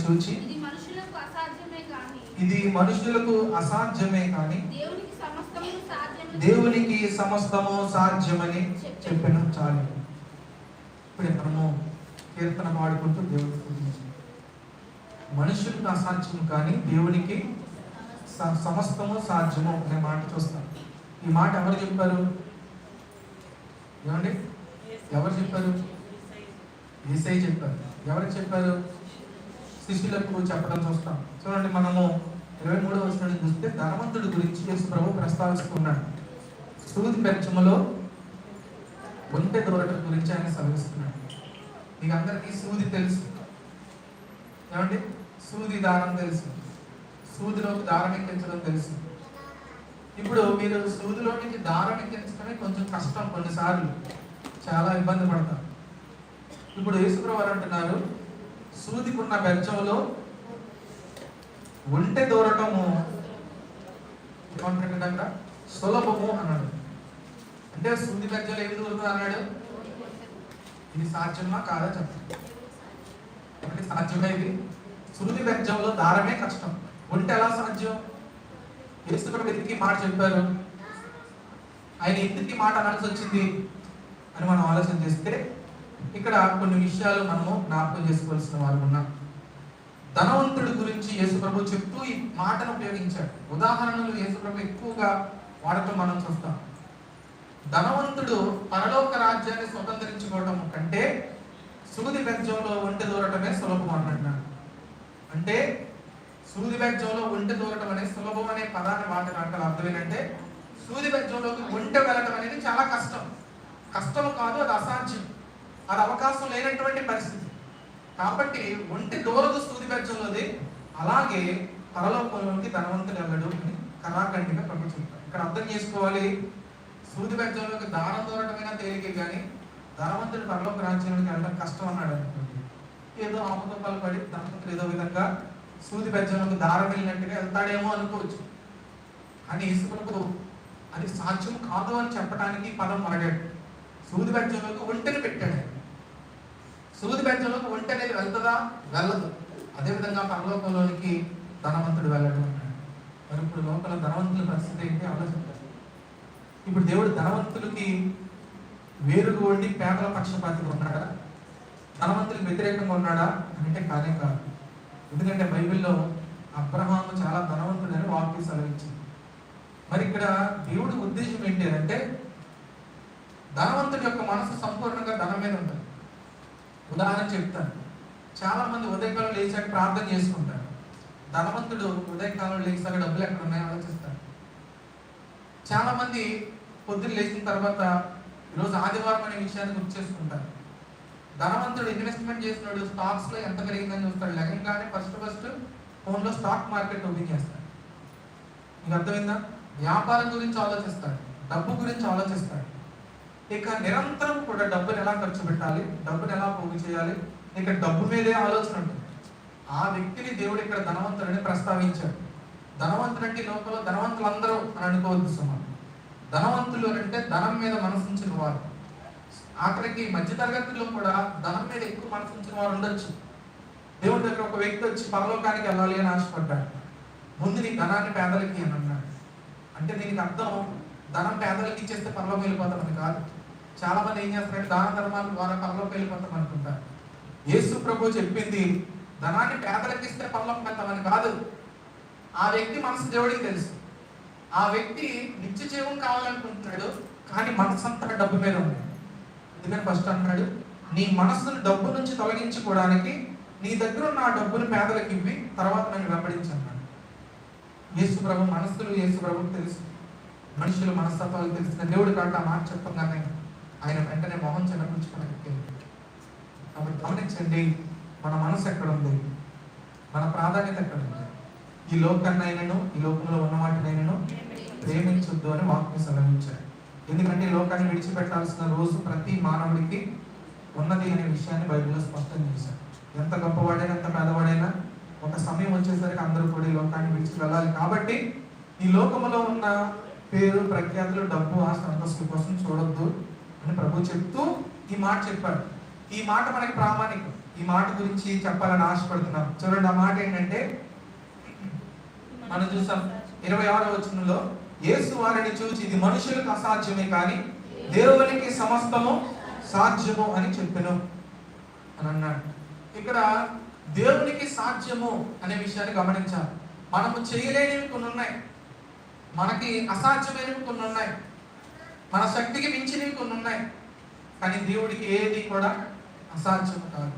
చూచి ఇది మనుషులకు అసాధ్యమే కానీ దేవునికి సమస్తము సాధ్యమని చెప్పిన చాలు. ఇప్పుడు మనము కీర్తన పాడుకుంటూ దేవుడి గురించి, మనుషులకు అసాధ్యం కానీ దేవునికి సమస్తము సాధ్యము అనే మాట చూస్తాం. ఈ మాట ఎవరు చెప్పారు? ఏమండి, ఎవరు చెప్పారు? యేసయ్య చెప్పారు. ఎవరికి చెప్పారు? శిష్యులకు చెప్పడం చూస్తాం. చూడండి, మనము 23వ వచనం చూస్తే ధనవంతుడి గురించి యేసు ప్రభు ప్రస్తావిస్తున్నాడు. సూది బెచ్చములో ఒంటె దూరటం గురించి ఆయన సెలవిస్తున్నాడు. మీకు అందరికీ సూది తెలుసు. ఏమండి, సూది దారం తెలుసు, సూదిలోకి దారం ఎక్కించడం తెలుసు. ఇప్పుడు మీరు సూదిలోనికి దారం ఎక్కించడమే కొంచెం కష్టం, కొన్నిసార్లు చాలా ఇబ్బంది పడతారు. ఇప్పుడు యేసుప్రభు వారు అంటున్నారు, సూదికున్న బెచ్చంలో ఒంటె దూరటము ఏమంటాడు, సులభము అన్నాడు. అంటే సూది బెచ్చంలో ఏమి దూరుతుంది అన్నాడు. ఇది సాధ్యమా కాదా చెప్పండి. సాధ్యమే. ఇది సూది బెచ్చంలో దారమే కష్టం, ఒంటె ఎలా సాధ్యం? యేసుప్రభు ఎందుకు మాట చెప్పారు? ఆయన ఎందుకు మాట అనాల్సి వచ్చింది అని మనం ఆలోచన చేస్తే ఇక్కడ కొన్ని విషయాలు మనము జ్ఞాపకం చేసుకోవాల్సిన వారు ఉన్నాం. ధనవంతుడి గురించి యేసుప్రభు చెప్తూ ఈ మాటను ఉపయోగించాడు. ఉదాహరణలు యేసుప్రభు ఎక్కువగా వాడటం మనం చూస్తాం. ధనవంతుడు పరలోక రాజ్యాన్ని స్వతంత్రించుకోవడం కంటే సూది బెజ్జంలో ఒంటె దూరటమే సులభం అంటున్నాడు. అంటే సూది బెజ్జంలో ఒంటె దూరటం అనేది సులభం అనే పదాన్ని వాడిన అర్థం ఏంటంటే సూది బెజ్జంలోకి ఒంటె వెళ్ళటం అనేది చాలా కష్టం. కష్టం కాదు, అది అసాధ్యం, అది అవకాశం లేనటువంటి పరిస్థితి. కాబట్టి ఒంటె దూరదు సూది బెజ్జంలోది. అలాగే పరలోకంలోకి ధనవంతుడు వెళ్ళడు అని కరాఖండిగా ప్రభు చెప్తారు. ఇక్కడ అర్థం చేసుకోవాలి, సూది బెజ్జంలోకి దారం దూరటమైనా తేలికే కానీ ధనవంతుడు పరలోక రాజ్యంలోకి వెళ్ళడం కష్టం అన్నాడు అనుకోండి. ఏదో ఆపదపాలు పడి ధనవంతుడు ఏదో విధంగా సూది బెజ్జంలోకి దారం వెళ్ళినట్టుగా వెళ్తాడేమో అనుకోవచ్చు. అని యేసుప్రభు అది సాధ్యం కాదు అని చెప్పడానికి పదం వాడాడు. సూది బెజ్జంలోకి ఒంటెని పెట్టాడు. సూది బెజ్జంలోకి ఒంటె అనేది వెళ్తుందా? వెళ్ళదు. అదేవిధంగా పరలోకంలోనికి ధనవంతుడు వెళ్ళడం అన్నాడు. మరి ఇప్పుడు లోపల ధనవంతుల పరిస్థితి ఏంటి ఆలోచించారు. ఇప్పుడు దేవుడు ధనవంతులకి వేరుగా ఉండి పేదల పక్షపాతిగా ఉన్నాడా? ధనవంతులకు వ్యతిరేకంగా ఉన్నాడా అంటే కానే కాదు. ఎందుకంటే బైబిల్లో అబ్రహాము చాలా ధనవంతుడని వాక్యం సెలవించింది. మరి ఇక్కడ దేవుడి ఉద్దేశం ఏంటి అంటే ధనవంతుడి యొక్క మనసు సంపూర్ణంగా ధనం మీద ఉంటుంది. ఉదాహరణ చెప్తాను. చాలా మంది ఉదయకాలం లేచాక ప్రార్థన చేసుకుంటారు. ధనవంతుడు ఉదయకాలం లేచాక డబ్బులు ఎక్కడ ఉన్నాయో ఆలోచిస్తాడు. చాలా మంది పొద్దున్న లేచిన తర్వాత ఈరోజు ఆదివారం అనే విషయాన్ని గుర్తు చేసుకుంటారు. ధనవంతుడు ఇన్వెస్ట్మెంట్ చేసినాడు, స్టాక్స్ లో ఎంత పెరిగిందని చూస్తాడు. లెగంగానే ఫస్ట్ ఫోన్లో స్టాక్ మార్కెట్ ఓపెన్ చేస్తాడు. మీకు అర్థమైందా? వ్యాపారం గురించి ఆలోచిస్తాడు, డబ్బు గురించి ఆలోచిస్తాడు. ఇక నిరంతరం కూడా డబ్బుని ఎలా ఖర్చు పెట్టాలి, డబ్బుని ఎలా పోగు చేయాలి, ఇక డబ్బు మీదే ఆలోచన ఉంటుంది. ఆ వ్యక్తిని దేవుడు ఇక్కడ ధనవంతుడని ప్రస్తావించాడు. ధనవంతుడు అంటే లోపల ధనవంతులు అందరూ అని అనుకోవద్దు సుమా. ధనవంతులు అంటే ధనం మీద మనసు ఉంచిన వారు. ఆఖరికి మధ్య తరగతిలో కూడా ధనం మీద ఎక్కువ మనసు ఉంచిన వారు ఉండొచ్చు. దేవుడి దగ్గర ఒక వ్యక్తి వచ్చి పరలోకానికి వెళ్ళాలి అని ఆశపడ్డాడు. ముందు నీ ధనాన్ని పేదలకి అని అన్నాడు. అంటే దీనికి అర్థం ధనం పేదలకి ఇచ్చేస్తే పరలోకి వెళ్ళిపోతామని కాదు. చాలా మంది ఏం చేస్తారంటే దాన ధర్మాల ద్వారా పరలోకి వెళ్ళిపోతాం అనుకుంటారు. యేసు ప్రభు చెప్పింది ధనాన్ని పేదలకి ఇస్తే పరలోకి వెళ్తామని కాదు. ఆ వ్యక్తి మనసు దేవుడికి తెలుసు. ఆ వ్యక్తి నిత్య జీవం కావాలనుకుంటున్నాడు, కానీ మనసు అంతా డబ్బు మీద ఉంది. ఎందుకని ఫస్ట్ అంటున్నాడు, నీ మనస్సును డబ్బు నుంచి తొలగించుకోవడానికి నీ దగ్గర ఉన్న ఆ డబ్బును పేదలకు ఇవ్వి, తర్వాత నన్ను వెంబడించన్నాడు. యేసు ప్రభు మనస్సులు యేసు ప్రభుకు తెలుసు, మనుషుల మనస్తత్వాలు తెలిసిన దేవుడు కాబట్టి ఆ మాట చెప్పగానే ఆయన వెంటనే మొహం చిన్నపుచ్చుకోవడానికి. కాబట్టి గమనించండి, మన మనసు ఎక్కడ ఉంది, మన ప్రాధాన్యత ఎక్కడ ఉంది. ఈ లోకాన్నైనను ఈ లోకంలో ఉన్న వాటినైనను ప్రేమించొద్దు అని వాక్యం సెలవించాడు. ఎందుకంటే ఈ లోకాన్ని విడిచిపెట్టాల్సిన రోజు ప్రతి మానవుడికి ఉన్నది అనే విషయాన్ని బైబిల్లో స్పష్టం చేశాడు. ఎంత గొప్పవాడైనా ఎంత పేదవాడైనా ఒక సమయం వచ్చేసరికి అందరూ కూడా ఈ లోకాన్ని విడిచి వెళ్ళాలి. కాబట్టి ఈ లోకంలో ఉన్న పేరు ప్రఖ్యాతులు డబ్బు ఆస్తి అంతస్తుల కోసం చూడొద్దు అని ప్రభు చెప్తూ ఈ మాట చెప్పాడు. ఈ మాట మనకి ప్రామాణికం. ఈ మాట గురించి చెప్పాలని ఆశపడుతున్నాం. చూడండి, ఆ మాట ఏంటంటే మనం చూసాం 26వ వచనంలో, యేసు వారిని చూచి ఇది మనుషులకు అసాధ్యమే కానీ దేవునికి సమస్తము సాధ్యము అని చెప్పెను అని అన్నాడు. ఇక్కడ దేవునికి సాధ్యము అనే విషయాన్ని గమనించాలి. మనము చేయలేనివి కొన్ని ఉన్నాయి, మనకి అసాధ్యమైనవి కొన్ని ఉన్నాయి, మన శక్తికి మించినవి కొన్ని ఉన్నాయి. కానీ దేవుడికి ఏది కూడా అసాధ్యం కాదు.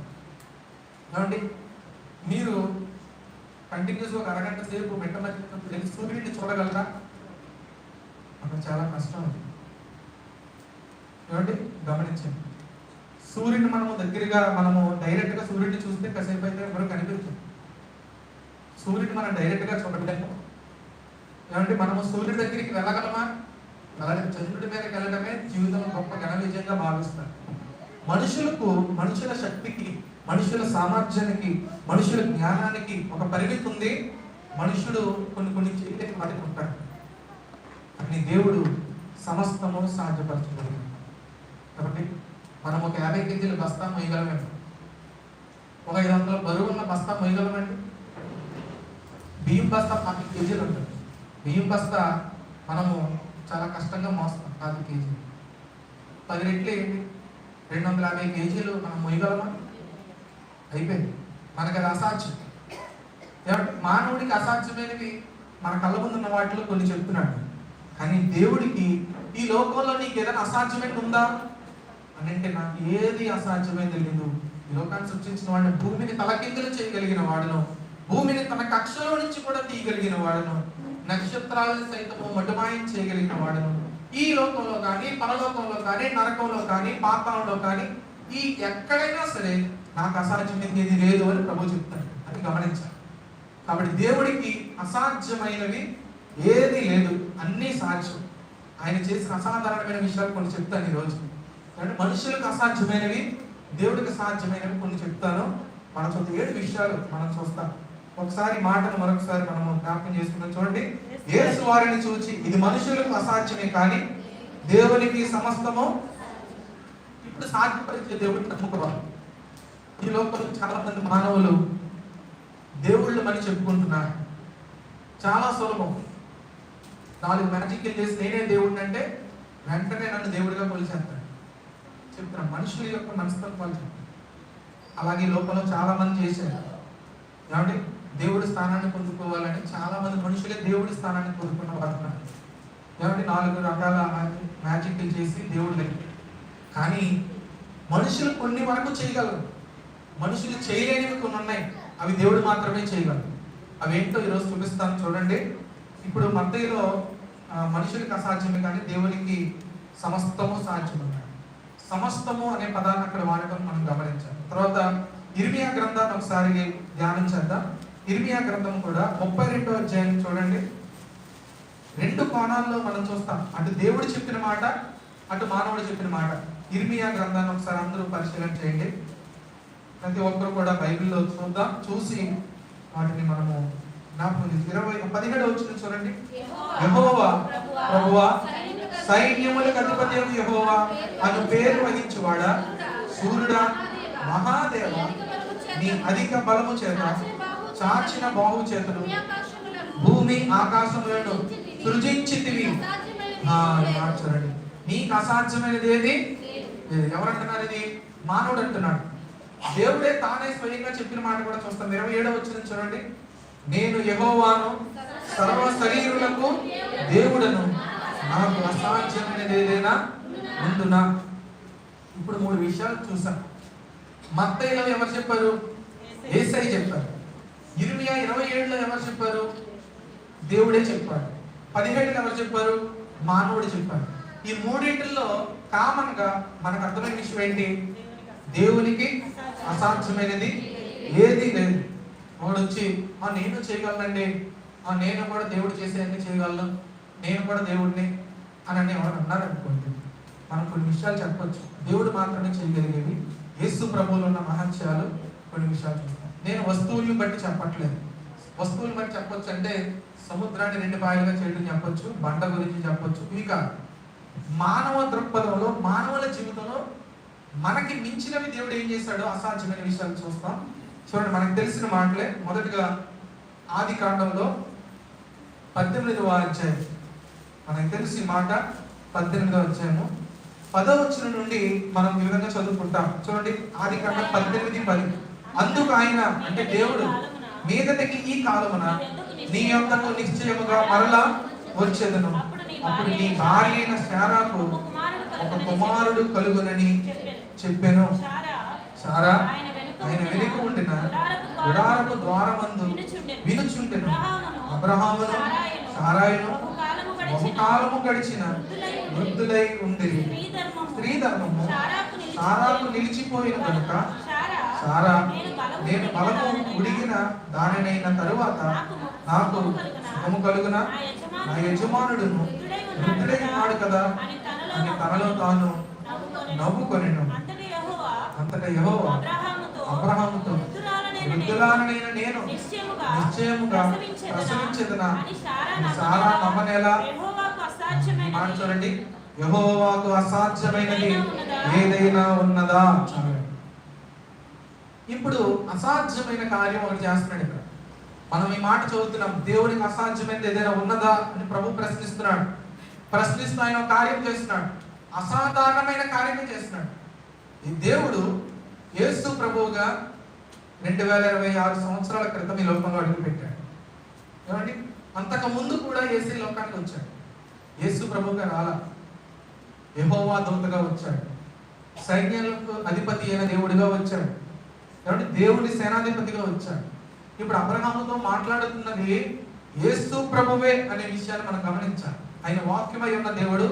ఏమండి, మీరు కంటిన్యూస్గా ఒక అరగంట సేపు మెట్టమని సూర్యుడిని చూడగలరా? అక్కడ చాలా కష్టం. ఏమండి, గమనించండి. సూర్యుడిని మనము డైరెక్ట్గా సూర్యుడిని చూస్తే కాసేపు అయితే ఎవరు కనిపించదు. సూర్యుడిని మనం డైరెక్ట్గా చూడలేము. ఏమంటే మనము సూర్యుడి దగ్గరికి వెళ్ళగలమా? చంద్రుడి మీదకి వెళ్ళడమే జీవితంలో గొప్ప ఘన విజయంగా భావిస్తారు. మనుషుల శక్తికి, మనుషుల సామర్థ్యానికి, మనుషుల జ్ఞానానికి ఒక పరిమితి ఉంది. మనుషుడు కొన్ని చేయలేని వాటికి ఉంటాడు. కానీ దేవుడు సమస్తము సాధ్యపరచగలడు. కాబట్టి మనం ఒక 50 కేజీల బస్తా మొయ్యగలమండి, ఒక 500 బరువు ఉన్న బస్తా మొయ్యగలమండి. బియ్యం బస్తా 40 కేజీలు ఉంటుంది. బియ్యం బస్తా మనము చాలా కష్టంగా మోస్తాం 40 కేజీలు. 10 రెట్లు ఏంటి, 250 కేజీలు మనం మొయ్యగలమా? అయిపోయింది. మనకు అది అసాధ్యం. మానవుడికి అసాధ్యమైనవి మన కళ్ళ ముందున్న వాటిలో కొన్ని చెప్తున్నాడు. కానీ దేవుడికి ఈ లోకంలో నీకు ఏదైనా అసాధ్యమైనది ఉందా అని అంటే, నాకు ఏది అసాధ్యమైంది తెలియదు. ఈ లోకాన్ని సృష్టించిన వాడిని, భూమిని తలకిందులు చేయగలిగిన వాడును, భూమిని తన కక్షలో నుంచి కూడా తీయగలిగిన వాడును, నక్షత్రాలను సైతము మటుమాయం చేయగలిగిన వాడును, ఈ లోకంలో కానీ, పరలోకంలో కానీ, నరకంలో కానీ, పాతాళంలో కానీ, ఈ ఎక్కడైనా సరే నాకు అసాధ్యమైనది ఏది లేదు అని ప్రభు చెప్తాడు. అది గమనించాలి. కాబట్టి దేవుడికి అసాధ్యమైనవి ఏది లేదు, అన్నీ సాధ్యం. ఆయన చేసిన అసాధారణమైన విషయాలు కొన్ని చెప్తాను ఈరోజు. అంటే మనుషులకు అసాధ్యమైనవి, దేవుడికి సాధ్యమైనవి కొన్ని చెప్తాను. మనం 7 విషయాలు మనం చూస్తాం. ఒకసారి మాటను మరొకసారి మనము జ్ఞాపకం చేసుకుందాం. చూడండి, యేసు వారిని చూచి ఇది మనుషులకు అసాధ్యమే కానీ దేవునికి సమస్తము. ఇప్పుడు సాధ్యపరిచే దేవుడికి నమ్ముకోవాలి. ఈ లోకంలో చాలా మంది మానవులు దేవుళ్ళు అని చెప్పుకుంటున్నారు. చాలా సులభం. 4 మ్యాజిక్లు చేసి నేనే దేవుడిని అంటే వెంటనే నన్ను దేవుడిగా కొలిచేస్తాడు. చెప్తున్నాను, మనుషుల యొక్క మనస్తత్వాలు చెప్తాను. అలాగే లోకంలో చాలా మంది చేశారు. ఏమంటే దేవుడి స్థానాన్ని పొందుకోవాలని చాలా మంది మనుషులే దేవుడి స్థానాన్ని పొందుకున్న వారు. ఏమంటే 4 రకాల మ్యాజిక్లు చేసి దేవుడు. కానీ మనుషులు కొన్ని వరకు చేయగలరు. మనుషులు చేయలేనివి కొన్ని ఉన్నాయి, అవి దేవుడు మాత్రమే చేయగలరు. అవేంటో ఈరోజు చూపిస్తాను. చూడండి, ఇప్పుడు మత్తయిలో మనుషులకు అసాధ్యమే కానీ దేవునికి సమస్తము సాధ్యమన్నాడు. సమస్తము అనే పదాన్ని అక్కడ వాడటం మనం గమనించాలి. తర్వాత ఇర్మియా గ్రంథాన్ని ఒకసారి ధ్యానం చేద్దాం. ఇర్మియా గ్రంథం కూడా 32వ అధ్యాయం చూడండి. 2 కోణాల్లో మనం చూస్తాం, అటు దేవుడు చెప్పిన మాట, అటు మానవుడు చెప్పిన మాట. ఇర్మియా గ్రంథాన్ని ఒకసారి అందరూ పరిశీలన చేయండి. ప్రతి ఒక్కరు కూడా బైబిల్లో చూద్దాం, చూసి వాటిని మనము జ్ఞాపకం 17వ వచనం చూడండి. యెహోవా ప్రభువా, సైన్యములకు అధిపతియగు యెహోవా అను పేరు వహించువాడా, సూర్యుడా, మహాదేవ, నీ అధిక బలము చేత చాచిన బాహు చేతులు భూమి ఆకాశములను సృజించితివి. చూడండి, నీకు అసాధ్యమైనది ఏది? ఎవరంటున్నారు? ఇది మానవుడు అంటున్నాడు. దేవుడే తానే స్వయంగా చెప్పిన మాట కూడా చూస్తాం. 27వ వచనం చూడండి. నేను యెహోవాను, సర్వ శరీరులకు దేవుడను, నాకు అసాధ్యమైనది ఏదైనా ఉండునా? ఇప్పుడు 3 విషయాలు చూసాం. మత్తయిలో ఎవరు చెప్పారు? యేసయ్య చెప్పారు. ఇర్మియా 27లో ఎవరు చెప్పారు? దేవుడే చెప్పాడు. 17లో ఎవరు చెప్పారు? మానవుడు చెప్పాడు. ఈ 3 కామన్ గా మనకు అర్థమైన విషయం ఏంటి? దేవునికి అసాధ్యమైనది ఏది లేదు. వాడు వచ్చి నేను చేయగలనండి, నేను కూడా దేవుడు చేసేవన్నీ చేయగలను, నేను కూడా దేవుడిని అని అనేవాడు అన్నారు అనుకోండి. మనం కొన్ని విషయాలు చెప్పొచ్చు, దేవుడు మాత్రమే చేయగలిగేవి. యేసు ప్రభువులో ఉన్న మహత్యాలు కొన్ని విషయాలు చూస్తాం. నేను వస్తువులను బట్టి చెప్పట్లేదు. వస్తువులు బట్టి చెప్పొచ్చు అంటే సముద్రాన్ని 2 పాయలుగా చేయడం చెప్పొచ్చు, బండ గురించి చెప్పొచ్చు. ఇవి కాదు, మానవ దృక్పథంలో, మానవుల జీవితంలో మనకి మించినవి దేవుడు ఏం చేశాడో అసాధ్యమైన విషయాలు చూస్తాం. చూడండి, మనకు తెలిసిన మాటలే. మొదటిగా ఆది కాండంలో 18వ అధ్యాయం. మనకు తెలిసి మాట 18వ అధ్యాయము 10వ వచనం నుండి మనం ఈ విధంగా చదువుకుంటాం. చూడండి, ఆది కాండం 18:10. అందుకు ఆయన అంటే దేవుడు, మీదటికి ఈ కాలమున నీ యొద్దకు నిశ్చయముగా మరలా వచ్చేదను. అప్పుడు నీ భార్య అయిన శారాకు ఒక కుమారుడు కలుగునని చెప్పాను. సారా ఆయన వెనుక ఉండిన గుడారపు ద్వారమందు వినుచుండెను. అబ్రహామును సారాయును బహుకాలము గడిచిన వృద్ధులై ఉండిరి. స్త్రీ ధర్మము సారాకు నిలిచిపోయిన కనుక సారా, నేను బలము ఉడిగిన దానినైన తరువాత నాకు సుఖము కలుగున, నా యజమానుడును వృద్ధుడై ఉన్నాడు కదా అని తనలో తాను నవ్వుకొనెను. అంతటా యెహోవా అబ్రహాముతో, వృద్ధురాలనైన నేను నిశ్చయముగా ప్రసవించెదనా అని సారా నమ్మనేలా? మాట చూడండి, యెహోవాకు అసాధ్యమైనది ఏదైనా ఉన్నదా? ఇప్పుడు అసాధ్యమైన కార్యం ఒకటి చేస్తున్నాడు ఇక్కడ. మనం ఈ మాట చదువుతున్నాం, దేవుడికి అసాధ్యమైనది ఏదైనా ఉన్నదా అని ప్రభు ప్రశ్నిస్తున్నాడు. ప్రశ్నిస్తూ ఆయన కార్యం చేస్తున్నాడు, అసాధారణమైన కార్యం చేస్తున్నాడు. ఈ దేవుడు యేసు ప్రభువుగా 2026 సంవత్సరాల క్రితం ఈ లోకంలో అడుగుపెట్టాడు. ఏమండి, అంతకు ముందు కూడా యేసు ఈ లోకానికి వచ్చాడు. యేసు ప్రభువుగా రాలా, యెహోవా దూతగా వచ్చాడు. సైన్యాలకు అధిపతి అయిన దేవుడిగా వచ్చాడు. ఏమంటే దేవుడి సేనాధిపతిగా వచ్చాడు. ఇప్పుడు అబ్రహాముతో మాట్లాడుతున్నది యేసు ప్రభువే అనే విషయాన్ని మనం గమనించాలి. ఆయన వాక్యమై ఉన్న దేవుడు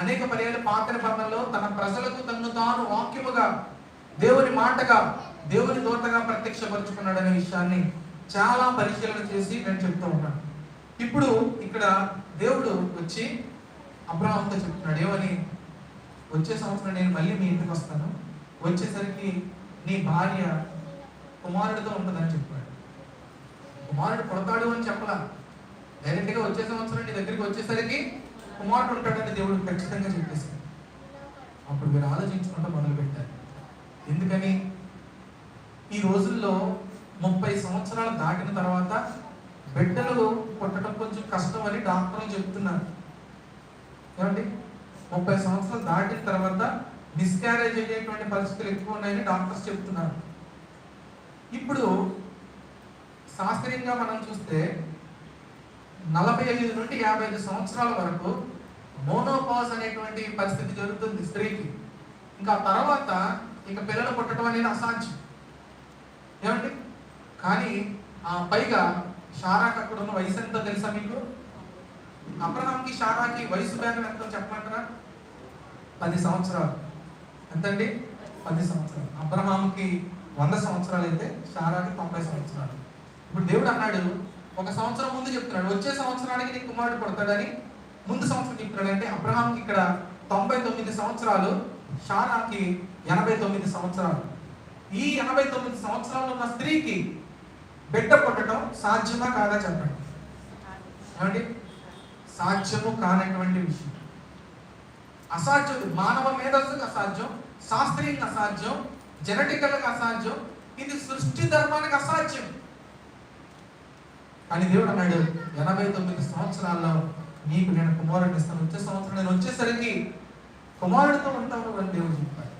అనేక పర్యాలు పాత నిబంధనలో తన ప్రజలకు తన్ను తాను వాక్యముగా, దేవుని మాటగా, దేవుని దూతగా ప్రత్యక్షపరుచుకున్నాడు అనే విషయాన్ని చాలా పరిశీలన చేసి నేను చెప్తూ ఉన్నాను. ఇప్పుడు ఇక్కడ దేవుడు వచ్చి అబ్రహాముతో చెప్తున్నాడు, ఏమని? వచ్చే సంవత్సరం నేను మళ్ళీ మీ ఇంటికి వస్తాను, వచ్చేసరికి నీ భార్య కుమారుడితో ఉంటుందని చెప్పాడు. కుమారుడు పుడతాడు అని చెప్పలా, డైరెక్ట్గా వచ్చే సంవత్సరం నీ దగ్గరికి వచ్చేసరికి కుమారుడు ఉంటాడని దేవుడు ఖచ్చితంగా చెప్పేశాడు. అప్పుడు మీరు ఆలోచించుకుంటూ మొదలు పెట్టారు. ఎందుకని? ఈ రోజుల్లో 30 సంవత్సరాలు దాటిన తర్వాత బిడ్డలు పుట్టడం కొంచెం కష్టం అని డాక్టర్లు చెప్తున్నారు. ఏమండి, 30 సంవత్సరాలు దాటిన తర్వాత మిస్క్యారేజ్ అయ్యేటువంటి పరిస్థితులు ఎక్కువ ఉన్నాయని డాక్టర్స్ చెప్తున్నారు. ఇప్పుడు శాస్త్రీయంగా మనం చూస్తే 45 నుండి 55 సంవత్సరాల వరకు మోనోపాజ్ అనేటువంటి పరిస్థితి జరుగుతుంది స్త్రీకి. ఇంకా తర్వాత ఇక పిల్లలు పుట్టడం అనేది అసాధ్యం. ఏమండి, కానీ పైగా షారాకి అక్కడ ఉన్న వయసు ఎంతో తెలుసా మీకు? అబ్రహాంకి షారాకి వయసు భేదం ఎంతో చెప్పమంటారా? 10 సంవత్సరాలు. ఎంతండి? 10 సంవత్సరాలు. అబ్రహాంకి 100 సంవత్సరాలు అయితే షారాకి 90 సంవత్సరాలు. ఇప్పుడు దేవుడు అన్నాడు, ఒక సంవత్సరం ముందు చెప్తున్నాడు, వచ్చే సంవత్సరానికి నీ కుమారుడు పుడతాడని ముందు సంవత్సరం చెప్తున్నాడు. అంటే అబ్రహాంకి ఇక్కడ 99 సంవత్సరాలు, షారాకి 89 సంవత్సరాలు. ఈ 89 సంవత్సరాలు ఉన్న స్త్రీకి బిడ్డ పుట్టడం సాధ్యమా కాదా చెప్పండి. ఏమండి, సాధ్యము కానటువంటి విషయం. అసాధ్యం. మానవ మేధస్సుకు అసాధ్యం, శాస్త్రీయంగా అసాధ్యం, జెనెటికల్గా అసాధ్యం, ఇది సృష్టి ధర్మానికి అసాధ్యం. కానీ దేవుడు అన్నాడు, 89 సంవత్సరాల్లో నీకు నేను కుమారుడిని ఇస్తాను, వచ్చే సంవత్సరం నేను వచ్చేసరికి కుమారుడితో ఉంటాను అని దేవుడు చెప్పాడు.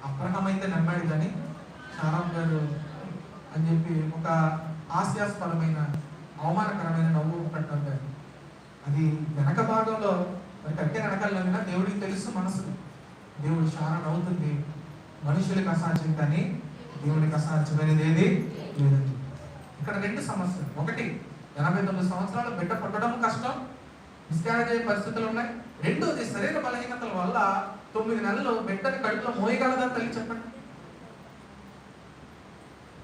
అబ్రహాం అయితే నమ్మాడు, కానీ షారాం గారు అని చెప్పి ఒక హాస్యాస్పదమైన అవమానకరమైన నవ్వు పెట్టారు. అది వెనక భాగంలో మరి కట్టే వెనకాల నవ్వినా దేవుడికి తెలుసు మనసు. దేవుడు షారా నవ్వుతుంది, మనుషులకు అసాధ్యం కానీ దేవుడికి అసాధ్యమైనది ఏది లేదని. ఇక్కడ 2 సమస్యలు. ఒకటి, 89 సంవత్సరాలు బిడ్డ పుట్టడం కష్టం, మిస్క్యారేజ్ అయ్యే పరిస్థితులు ఉన్నాయి. రెండోది, శరీర బలహీనతల వల్ల 9 నెలలు బిడ్డని కడుపులో మోయగలదా తల్లి చెప్పండి?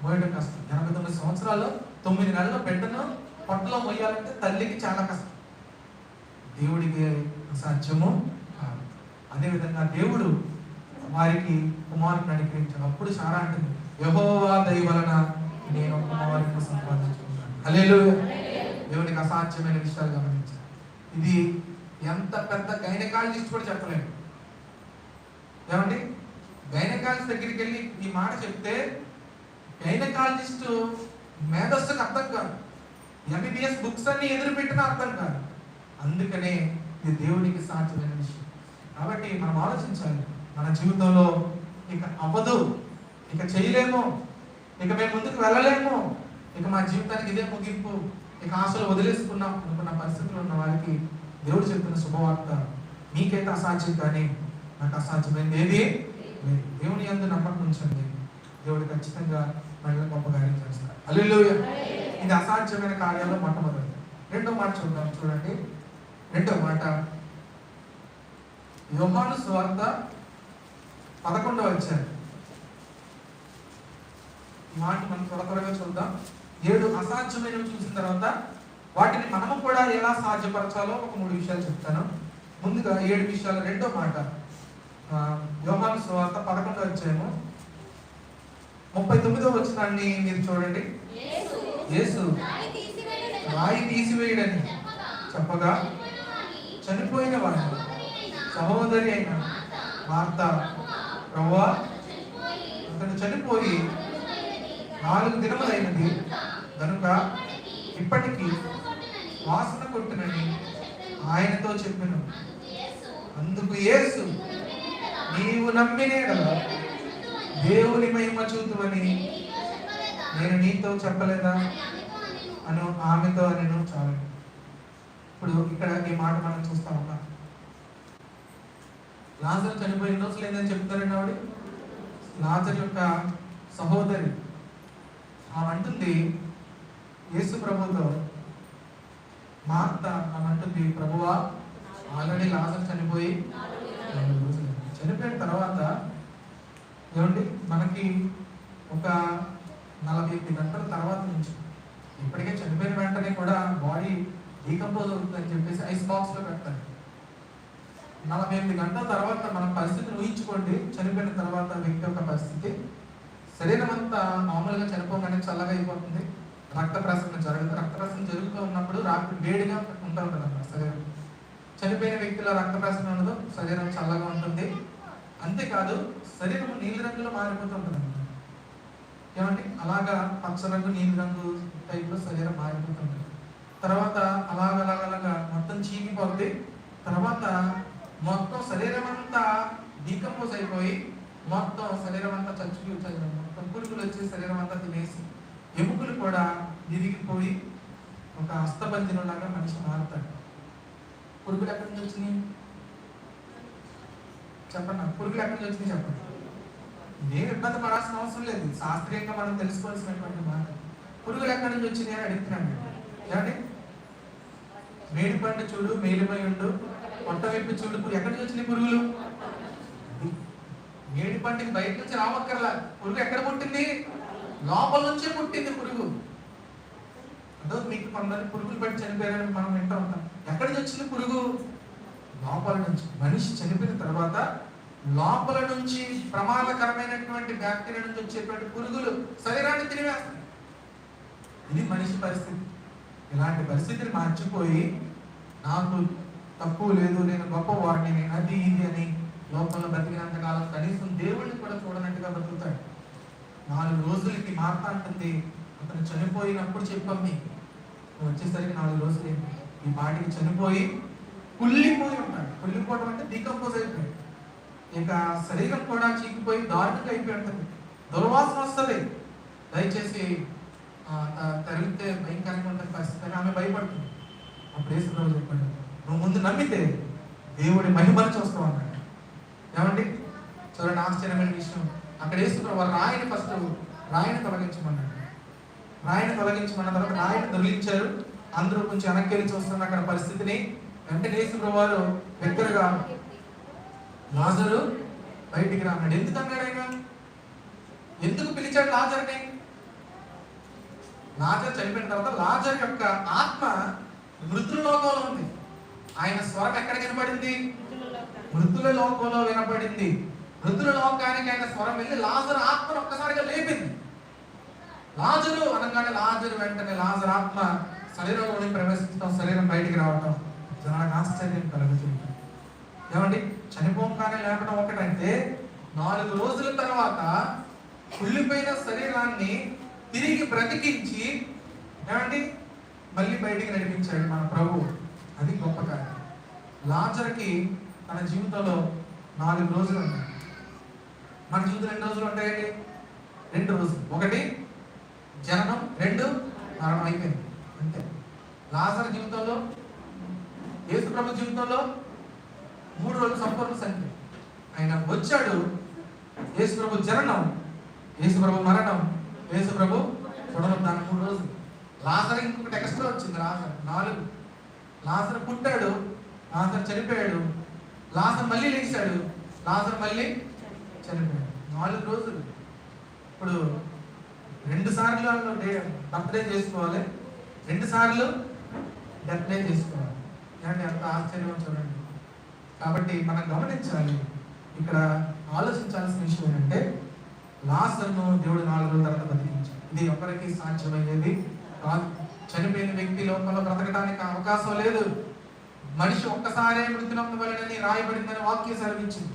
మోయడం కష్టం. 89 సంవత్సరాల్లో 9 నెలల బిడ్డను పొట్టలో మోయాలంటే తల్లికి చాలా కష్టం. దేవుడికి అసాధ్యము కాదు. అదేవిధంగా దేవుడు వారికి కుమారుని అనుగ్రహించాడు. అప్పుడు సారా అంటుంది, యెహోవా దయ వలన నేను కుమారుని సంపాదించుకుంటాను. హల్లెలూయా. దేవునికి అసాధ్యమైన విషయాలు గమనించాలి. ఇది ఎంత పెద్ద గైనకాలజిస్ట్ కూడా చెప్పలేము. ఏమండి, గైనకాలజిస్ట్ దగ్గరికి వెళ్ళి ఈ మాట చెప్తే గైనకాలజిస్ట్ మేధస్సుకు అర్థం కాదు, ఎంబీబీఎస్ బుక్స్ అన్ని ఎదురు పెట్టినా అర్థం కాదు. అందుకనే ఇది దేవునికి సాధ్యమైన విషయం. కాబట్టి మనం ఆలోచించాలి, మన జీవితంలో ఇక అవ్వదు, ఇక చేయలేము, ఇక మేము ముందుకు వెళ్ళలేము, ఇక మా జీవితానికి ఇదే ముగింపు, ఇక ఆశలు వదిలేసుకున్నాం అనుకున్న పరిస్థితులు ఉన్న వారికి దేవుడు చెప్తున్న శుభవార్త, మీకైతే అసాధ్యం కానీ నాకు అసాధ్యమైనది ఏది లేదు. దేవుని యందు నమ్మకం ఉంచండి, దేవుడు ఖచ్చితంగా మళ్ళీ గొప్ప కార్యం చేస్తారు. హల్లెలూయా. ఇది అసాధ్యమైన కార్యాల్లో మొట్టమొదటి. రెండో మాట చూద్దాం, చూడండి. రెండో మాట యోహాను సువార్త 11వ అధ్యాయం. ఈ మాట మనం త్వరగా చూద్దాం. 7 అసాధ్యమైనవి చూసిన తర్వాత వాటిని మనము కూడా ఎలా సాధ్యపరచాలో ఒక 3 విషయాలు చెప్తాను. ముందుగా 7 విషయాలు. రెండో మాట యోహాను సువార్త 11వ అధ్యాయము 39వ వచనాన్ని మీరు చూడండి. యేసు రాయి తీసివేయడని చెప్పగా చనిపోయిన వాడు సహోదరి అయిన మార్త, ప్రభువా అతను చనిపోయి 4 దినములైనది కనుక ఇప్పటికీ వాసన కొట్టునని ఆయనతో చెప్పెను. అందుకు యేసు, నీవు నమ్మినేడలా దేవుని మహిమ చూతువని నేను నీతో చెప్పలేదా అని ఆమెతో నేను చాలు. ఇప్పుడు ఇక్కడ ఈ మాట మనం చూస్తా ఉన్నాం. లాజరు చనిపోయిన రోజులు ఏందని చెప్తారండి ఆవిడ, లాజరు యొక్క సహోదరి. ఆమె అంటుంది యేసు ప్రభుతో, మార్త ఆమె అంటుంది, ప్రభువా ఆల్రెడీ లాజరు చనిపోయి 4 రోజులు. చనిపోయిన తర్వాత ఏమండి మనకి ఒక 48 గంటల తర్వాత నుంచి, ఇప్పటికే చనిపోయిన వెంటనే కూడా బాడీ డీకంపోజ్ అవుతుందని చెప్పేసి ఐస్ బాక్స్ లో పెడతారు. 48 గంటల తర్వాత మన పరిస్థితిని ఊహించుకోండి. చనిపోయిన తర్వాత వ్యక్తి యొక్క పరిస్థితి, శరీరం అంతా మామూలుగా చనిపోగానే చల్లగా అయిపోతుంది, రక్త ప్రసరణ జరగదు. రక్త ప్రసరణ జరుగుతూ ఉన్నప్పుడు రాత్రి వేడిగా ఉంటా ఉంటుంది అన్నమాట శరీరం. చనిపోయిన వ్యక్తిలో రక్త ప్రసరణ ఉండదు, శరీరం చల్లగా ఉంటుంది. అంతేకాదు శరీరం నీలి రంగులో మారిపోతుంటుంది అన్నమాట. ఏమంటే అలాగా పచ్చ రంగు నీలి రంగు టైప్లో శరీరం మారిపోతుంది. తర్వాత అలాగలాగలాగా మొత్తం చీకిపోద్ది. తర్వాత మొత్తం శరీరం అంతా డీకంపోజ్ అయిపోయి మొత్తం శరీరం అంతా చచ్చిపోయి మొత్తం పురుగులు వచ్చి శరీరం అంతా తినేసి ఎముకలు కూడా విరిగిపోయి ఒక అస్తబంధినులాగా మనిషి మారుతాడు. పురుగులు ఎక్కడి నుంచి వచ్చినాయి చెప్పండి, పురుగులు ఎక్కడి నుంచి వచ్చినాయి చెప్పండి. నేను ఇబ్బంది పడాల్సిన అవసరం లేదు, శాస్త్రీయంగా మనం తెలుసుకోవాల్సినటువంటి మాట. పురుగులు ఎక్కడి నుంచి వచ్చినాయి అని అడుగుతున్నాను. ఏమండి, మేడి పండు చూడు మేలిమై ఉండు, పొట్ట వైపు చూడు, ఎక్కడి నుంచి వచ్చినాయి పురుగులు? మేడి పండుకి బయట నుంచి రావక్కర్లా, పురుగు ఎక్కడ పుట్టింది? లోపల నుంచే పుట్టింది పురుగు. అదో మీకు కొందరు పురుగులు పట్టి చనిపోయారని మనం వింటూ ఉంటాం. ఎక్కడి నుంచి వచ్చింది పురుగు? లోపల నుంచి. మనిషి చనిపోయిన తర్వాత లోపల నుంచి ప్రమాదకరమైనటువంటి బ్యాక్టీరియా నుంచి వచ్చేటువంటి పురుగులు శరీరాన్ని తినివేస్తాయి. ఇది మనిషి పరిస్థితి. ఇలాంటి పరిస్థితిని మర్చిపోయి నాకు తక్కువ లేదు, నేను గొప్పవాడిని, నేను అది ఇది అని లోపల బతికినంత కాలం కనీసం దేవుడిని కూడా చూడనట్టుగా బతుకుతాడు. 4 రోజులకి మార్త అంటుంది, అతను చనిపోయినప్పుడు చెప్పాం మీకు, వచ్చేసరికి 4 రోజులు ఈ పాటికి చనిపోయి కుళ్ళిపోయి ఉంటాడు. కుళ్ళిపోవడం అంటే డీకంపోజ్ అయిపోయాడు. ఇక శరీరం కూడా చీకిపోయి దారుణంగా అయిపోయి ఉంటుంది, దుర్వాసన వస్తుంది. దయచేసి తరిగితే భయంకరంగా ఉంటుంది పరిస్థితి అని ఆమె భయపడుతుంది. అప్పుడు యేసుప్రభువు చెప్పండి, నువ్వు ముందు నమ్మితే దేవుడి మహిమను చూస్తావు అన్నాడు. ఏమండి చూడండి, ఆశ్చర్యమైన విషయం. అక్కడ యేసుప్రభువు రాయిని ఫస్ట్ రాయిని తొలగించమన్నాడు. రాయిని తొలగించమన్న తర్వాత రాయిని తొలగించారు. అందరూ కొంచెం వెనక్కి వెళ్ళి చూస్తున్న అక్కడ పరిస్థితిని. వెంటనే యేసుప్రభువు వారు దగ్గరగా లాజరు బయటికి రా అన్నాడు. ఎందుకు అన్నాడు ఆయన? ఎందుకు పిలిచాడు లాజర్ని? లాజర్ చనిపోయిన తర్వాత లాజర్ యొక్క ఆత్మ మృతుల లోకంలో ఉంది. ఆయన స్వరం ఎక్కడ వినపడింది? మృతుల లోకంలో వినపడింది. మృతుల లోకానికి ఆయన స్వరం వెళ్ళి లాజరు ఆత్మను ఒక్కసారిగా లేపింది. లాజరు అనగానే లాజరు వెంటనే లాజరు ఆత్మ శరీరంలోని ప్రవేశించడం, శరీరం బయటికి రావటం జనానికి ఆశ్చర్యం కలుగుతుంది. ఏమండి, చనిపోగానే లేపడం ఒకటంటే 4 రోజుల తర్వాత కుళ్ళిపోయిన శరీరాన్ని తిరిగి బ్రతికించి ఏమండి మళ్ళీ బయటికి నడిపించాడు మన ప్రభు. అది గొప్ప కార్యం. లాజరుకి తన జీవితంలో 4 రోజులు ఉంటాయి. మన జీవితంలో ఎన్ని రోజులు ఉంటాయండి? 2 రోజులు. 1 జననం, 2 మరణం, అయిపోయింది అంతే. లాజరు జీవితంలో, యేసు ప్రభు జీవితంలో 3 రోజులు సంపూర్ణ సంఖ్య. ఆయన వచ్చాడు, యేసు ప్రభు జననం, యేసు ప్రభు మరణం, యేసు ప్రభు పునరుద్ధానం 3 రోజులు. లాజరు ఇంకొకటి ఎక్స్ట్రా వచ్చింది. లాజరు 4. లాజరు పుట్టాడు, లాజరు చనిపోయాడు, లాజరు మళ్ళీ లేచాడు, లాజరు మళ్ళీ చనిపోయాడు. 4 రోజులు. ఇప్పుడు 2 సార్లు బర్త్డే చేసుకోవాలి, 2 సార్లు డెత్ డే చేసుకోవాలి. ఏమంటే ఎంత ఆశ్చర్యం చూడండి. కాబట్టి మనం గమనించాలి, ఇక్కడ ఆలోచించాల్సిన విషయం ఏంటంటే లాజరును దేవుడు 4 రోజుల తర్వాత బతికించాడు. ఇది ఒకరికి సాధ్యమయ్యేది కాదు. చనిపోయిన వ్యక్తి లోకంలో బ్రతకడానికి అవకాశం లేదు. మనిషి ఒక్కసారే మృతి నొందవలెనని రాయబడిందని వాక్యం సెలవించింది.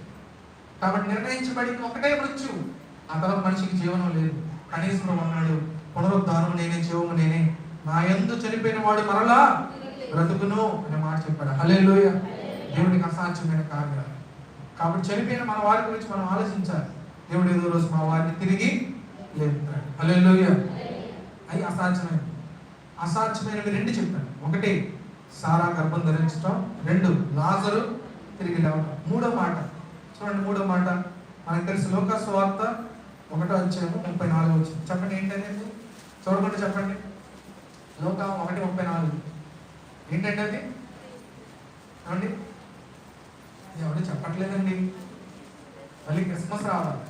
కాబట్టి నిర్ణయించబడి ఒకటే మృత్యు, ఆ తర్వాత మనిషికి జీవనం లేదు. కనీసం అన్నాడు, పునరుద్ధానం నేనే, జీవము నేనే, నా యందు చనిపోయిన వాడు మరలా బ్రతుకును అనే మాట చెప్పాడు. హల్లెలూయా. దేవుడికి అసాధ్యమైన కార్యాలు. కాబట్టి చనిపోయిన మన వారి గురించి మనం ఆలోచించాలి. దేవుడు ఏదో రోజు మా వారిని తిరిగి లేపుతాడు. హల్లెలూయా. అవి అసాధ్యమైనవి 2 చెప్పాడు. 1 సారా గర్భం ధరించడం, 2 లాజరు తిరిగి లేవడం. 3వ మాట చూడండి. 3వ మాట మనకు తెలుసు, లూకా సువార్త 1:34. చెప్పండి ఏంటనేది, చూడకుండా చెప్పండి. లూకా 1:34 ఏంటంటే అది? ఏమండి ఎవరు చెప్పట్లేదండి. మళ్ళీ క్రిస్మస్ రావాలి.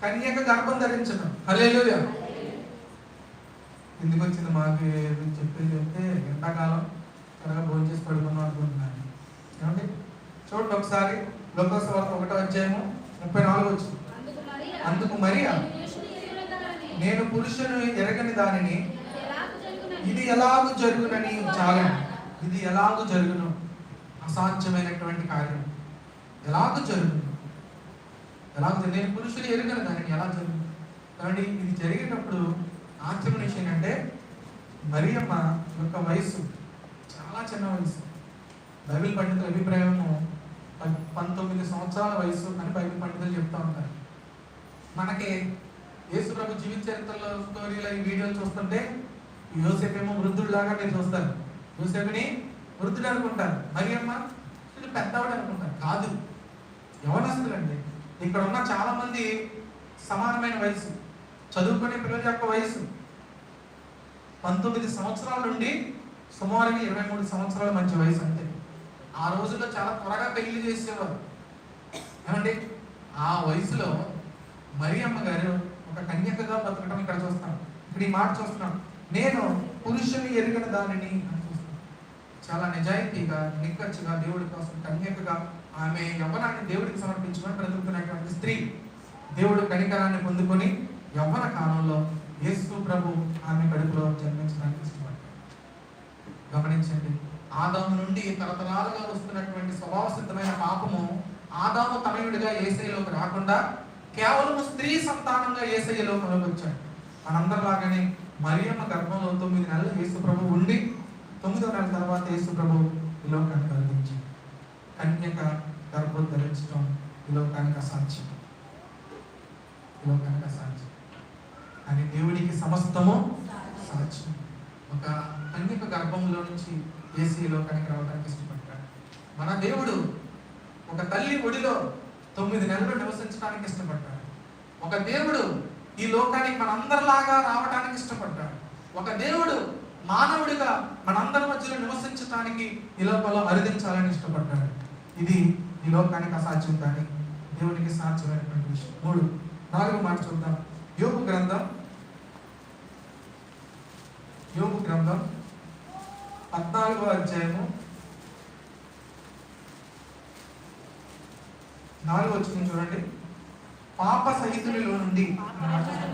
కన్యక గర్భం ధరించడం. హల్లెలూయా. ఎందుకు వచ్చింది మాకు చెప్పేది చెప్తే ఎండాకాలం త్వరగా భోజనం చేసి పడుకున్నాం అనుకుంటున్నాను. ఏమండి చూడండి ఒకసారి, లూకా సువార్త 1:34 వచ్చింది. అందుకు మరియా, నేను పురుషుని ఎరగని దానిని ఇది ఎలాగూ జరుగునని. చాలండి, ఇది ఎలాగూ జరుగును. అసాధ్యమైనటువంటి కార్యం ఎలాగూ జరుగును. నేను పురుషుని ఎరగని దానిని ఎలా జరుగును. కాబట్టి ఇది జరిగేటప్పుడు ఆశ్చర్యమైన విషయం ఏంటంటే మరియమ్మ యొక్క వయసు చాలా చిన్న వయసు. బైబిల్ పండితుల అభిప్రాయము 19 సంవత్సరాల వయసు అని బైబిల్ పండితులు చెప్తా ఉంటారు. మనకి యేసు ప్రభు జీవిత చరిత్రలో స్టోరీలో ఈ వీడియోలు చూస్తుంటే యోసేపు ఏమో వృద్ధుడిలాగా మీరు చూస్తారు. యోసేపుని వృద్ధుడు అనుకుంటారు, మరియమ్మ పెద్దవాడు అనుకుంటారు. కాదు, యవనస్తులండి. ఇక్కడ ఉన్న చాలా మంది సమానమైన వయసు, చదువుకునే పిల్లల యొక్క వయసు 19 సంవత్సరాల నుండి సుమారుగా 23 సంవత్సరాల మధ్య వయసు అంతే. ఆ రోజుల్లో చాలా త్వరగా పెళ్లి చేసేవారు. ఏమండి ఆ వయసులో మరియమ్మ గారు ఒక కన్యకగా బతకడం ఇక్కడ చూస్తాం. ఇక్కడ ఈ మాట చూస్తున్నాం, నేను పురుషుని ఎరిగిన దానిని అని చూస్తాం. చాలా నిజాయితీగా, నిక్కచ్చిగా దేవుడి కోసం కన్యకగా ఆమె యవ్వనాన్ని దేవుడికి సమర్పించుకొని బ్రతుకుతున్నటువంటి స్త్రీ. దేవుడు కనికరాన్ని పొందుకొని యవ్వన కాలంలో యేసు ప్రభు ఆమె కడుపులో జన్మించడానికి ఇష్టపడ్డాడు. గమనించండి, ఆదాము నుండి తరతరాలుగా వస్తున్నటువంటి స్వభావ సిద్ధమైన పాపము ఆదాము తనయుడిగా యేసయ్యలోకి రాకుండా కేవలం స్త్రీ సంతానంగా యేసయ్యలోకి వచ్చాడు. మనందరిలాగానే మరియమ్మ గర్భంలో 9 నెలలు యేసు ప్రభు ఉండి 9వ నెల తర్వాత యేసు ప్రభు ఈ లోకాన్ని కలిగించాడు. కన్యక గర్భం ధరించడం ఈ లోకానికి అసాధ్యం. కానీ దేవుడికి సమస్తము సాధ్యం. ఒక కన్యక గర్భంలో నుంచి యేసు ఈ లోకానికి రావడానికి ఇష్టపడ్డాడు. మన దేవుడు ఒక తల్లి ఒడిలో 9 నెలలు నివసించడానికి ఇష్టపడ్డాడు. ఒక దేవుడు ఈ లోకానికి మనందరిలాగా రావడానికి ఇష్టపడ్డాడు. ఒక దేవుడు మానవుడిగా మనందరి మధ్యలో నివసించడానికి ఈ లోకంలో అరుదించాలని ఇష్టపడ్డాడు. ఇది ఈ లోకానికి అసాధ్యం, కానీ దేవునికి సాధ్యమైనటువంటి విషయం. 3, 4వ మాట చూద్దాం. యోబు గ్రంథం 14వ అధ్యాయము 4వ వచనం చూడండి. పాప సహితునిలో నుండి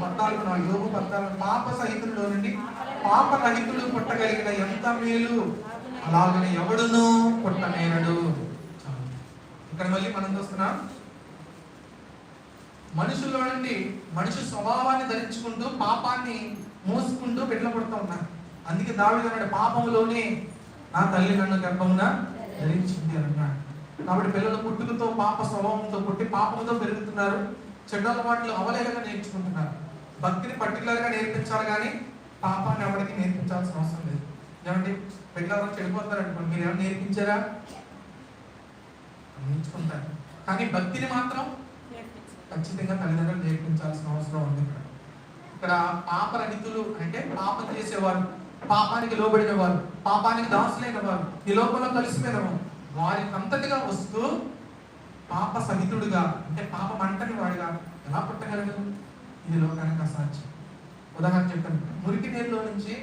14 యోబు 14 పాప సహితునిలో నుండి పాప రహితుడు పుట్టగలిగిన ఎంత మేలు, అలాగని ఎవడును పుట్టనేరడు. ఇక్కడ మళ్ళీ మనం చూస్తున్నాం మనుషుల్లో నుండి మనిషి స్వభావాన్ని ధరించుకుంటూ పాపాన్ని మోసుకుంటూ బిడ్డలు పుడుతూ ఉన్నారు. అందుకే దావీదు అన్నాడు, పాపములోనే నా తల్లి నన్ను గర్భమున ధరించింది అన్నాడు. కాబట్టి పిల్లలు పుట్టుకతో పాప స్వభావంతో పుట్టి పాపంతో పెరుగుతున్నారు. చెడ్డ అలవాట్లు అవలేలుగా నేర్చుకుంటున్నారు. భక్తిని పర్టికులర్ గా నేర్పించాలి కానీ పాపాన్ని ఎవరికి నేర్పించాల్సిన అవసరం లేదు. ఏమండి, పిల్లలు చెడిపోతారు అనుకోండి, మీరు ఏమైనా నేర్పించారా? నేర్చుకుంటారు. కానీ భక్తిని మాత్రం ఖచ్చితంగా తల్లిదండ్రులు నేర్పించాల్సిన అవసరం ఉంది. ఇక్కడ పాపరహితులు అంటే పాపం చేసేవారు, పాపానికి లోబడిన వారు, పాపానికి దాసులైన వారు, ఈ లోపల కలిసిపోయిన వారు, వారికి అంతటిగా వస్తూ పాప సహితుడుగా అంటే పాపం అంటని వాడిగా ఎలా పుట్టగలడు? ఇది లోకానికి అసాధ్యం. ఉదాహరణ చెప్పండి, మురికి నీళ్ళలో నుంచి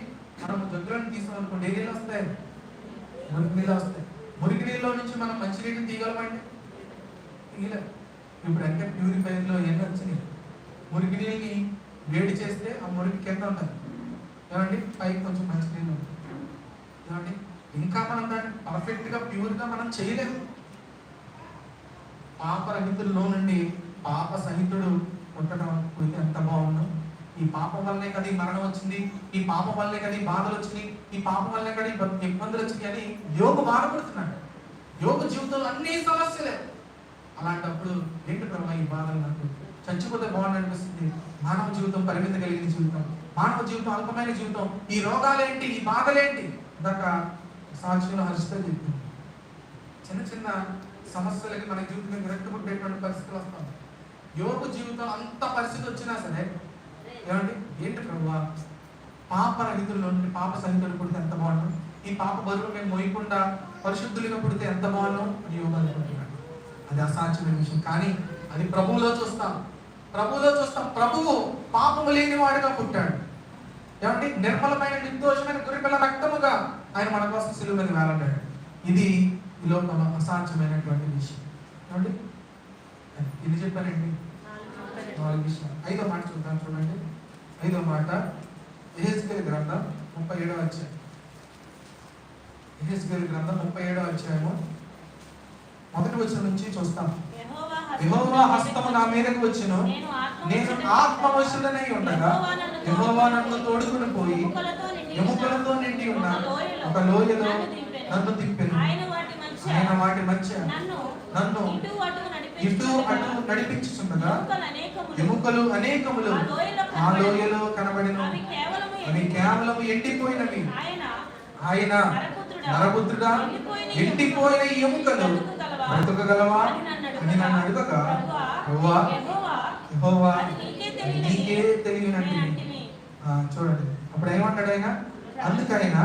మనం జగ్గులను తీసుకోవాలనుకోండి, ఏ నీళ్ళు వస్తాయి? మురికి నీళ్ళు వస్తాయి. మురికి నీళ్ళలో నుంచి మనం మంచి నీటిని తీయగలమండి? తీయలేదు. ఇప్పుడు అంటే ప్యూరిఫైర్లో ఎన్ని వచ్చినాయి. మురికి నీళ్ళని వేడి చేస్తే ఆ మురికి కింద ఉంటుంది, ఏమండి పైకి కొంచెం మంచి నీళ్ళు ఉంటుంది. ఏమండి ఇంకా మనం దాన్ని పర్ఫెక్ట్గా ప్యూర్గా మనం చేయలేము. పాపరహితుల్లో నుండి పాప సహితుడు పుట్టడం పుడితే ఎంత బాగుందో. ఈ పాపం వల్లనే కదా ఈ మరణం వచ్చింది, ఈ పాపం వల్లనే కదా ఈ బాధలు వచ్చినాయి, ఈ పాపం వల్లనే కదా ఈ ఇబ్బందులు వచ్చినాయి అని యోగు బాధపడుతున్నాడు. యోగు జీవితంలో అన్ని సమస్యలే. అలాంటప్పుడు ఏంటి ప్రభావ ఈ బాధలు? నాకు చచ్చిపోతే బాగుంది అనిపిస్తుంది. మానవ జీవితం పరిమితి కలిగిన జీవితం, మానవ జీవితం అల్పమైన జీవితం, ఈ రోగాలేంటి, ఈ బాధలేంటి? ఇందాక సాక్షులు హర్షిత చెప్పింది, చిన్న చిన్న సమస్యలకి మన జీవితం విరక్తి పుట్టేటువంటి పరిస్థితులు వస్తాం. యోగు జీవితం అంత పరిస్థితి వచ్చినా సరే ఏమండి ఏంటి ప్రభావ పాపరహితుల్లో నుండి పాప సహితులు పుడితే ఎంత బాగుండు, ఈ పాప బరువు మేము మోయకుండా పరిశుద్ధులుగా పుడితే ఎంత బాగుండు అని యోగు అనుకుంటున్నాడు. అది అసాధ్యమైన విషయం. కానీ అది ప్రభువులో చూస్తాం. ప్రభువు పాపము లేని వాడుగా పుట్టాడు. ఏమంటే నిర్మలమైన నిర్దోషమైన గురిపిల్ల రక్తముగా ఆయన మన కోసం సిలువ మీద వేలాడాడు. ఇది ఈ లోకంలో అసాధ్యమైనటువంటి విషయం. ఏమండి ఇది చెప్పానండి 4 విషయాలు. 5వ మాట చూద్దాం. చూడండి 5వ మాట యెహెజ్కేలు గ్రంథం 37వ అధ్యాయం. యెహెజ్కేలు గ్రంథం 37వ అధ్యాయము 1వ వచనం నుంచి చూస్తాం. యెహోవా హస్తము నా మీదకు వచ్చెను, నేను ఆత్మవశుడనై ఉండగా యెహోవా నన్ను తోడుకుని పోయి ఎముకలతో నిండి ఉన్న ఒక లోయలో నన్ను తిప్పెను. ఆయన వాటి మధ్య నన్ను ఇటు అటు నడిపించుచుండగా ఎముకలు అనేకములు ఆ లోయలో కనబడిన, అవి కేవలం ఎండిపోయినవి. ఆయన నరపుత్రుడా, ఎండిపోయిన ఎముకలు బ్రతుకగలవా అని నన్ను అడుగగా, యెహోవా నీకే తెలియనండి. చూడండి అప్పుడు ఏమంటాడు ఆయన? అందుకైనా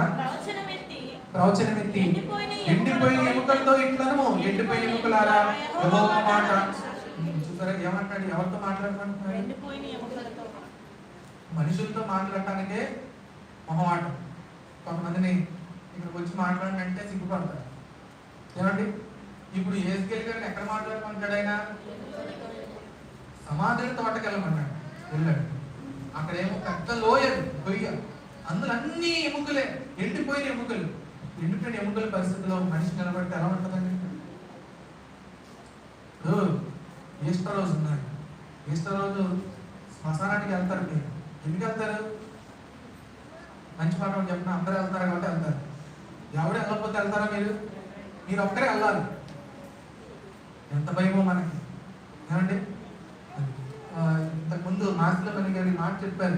ప్రవచనమెత్తి ఎండిపోయిన ఎముకలతో ఇట్లను, ఎండిపోయిన ఎముకలారా యెహోవా మాట. చూసారా ఏమంటాడు? ఎవరితో మాట్లాడుకుంటున్నాడు? మనుషులతో మాట్లాడటానికే మొహమాటం. కొంతమందిని ఇక్కడికి వచ్చి మాట్లాడంటే సిగ్గుపడతారు. ఏమండి ఇప్పుడు యెహెజ్కేలు గారిని ఎక్కడ మాట్లాడుకుంటాడు? ఆయన సమాధుల తోటకి వెళ్ళమన్నాడు, వెళ్ళాడు. అక్కడేమో పెద్ద లోయలు కొయ్య, అందులో అన్ని ఎముకలే, ఎండిపోయిన ఎముకలు. ఎండిపోయిన ఎముకల పరిస్థితిలో మనిషి నిలబడితే ఎలా ఉంటుందండి? ఈస్టర్ రోజు ఉన్నారు. ఈస్టర్ రోజు శ్మశానానికి వెళ్తారు. మీరు ఎందుకు వెళ్తారు? మంచి మాట చెప్పిన అందరూ వెళ్తారు కాబట్టి వెళ్తారు. ఎవరు వెళ్ళకపోతే వెళ్తారా? మీరు ఒక్కరే వెళ్ళాలి. ఎంత భయమో మనకి. ఏమండి ఇంతకుముందు మాస్టర్ పని గారి మాట చెప్పారు,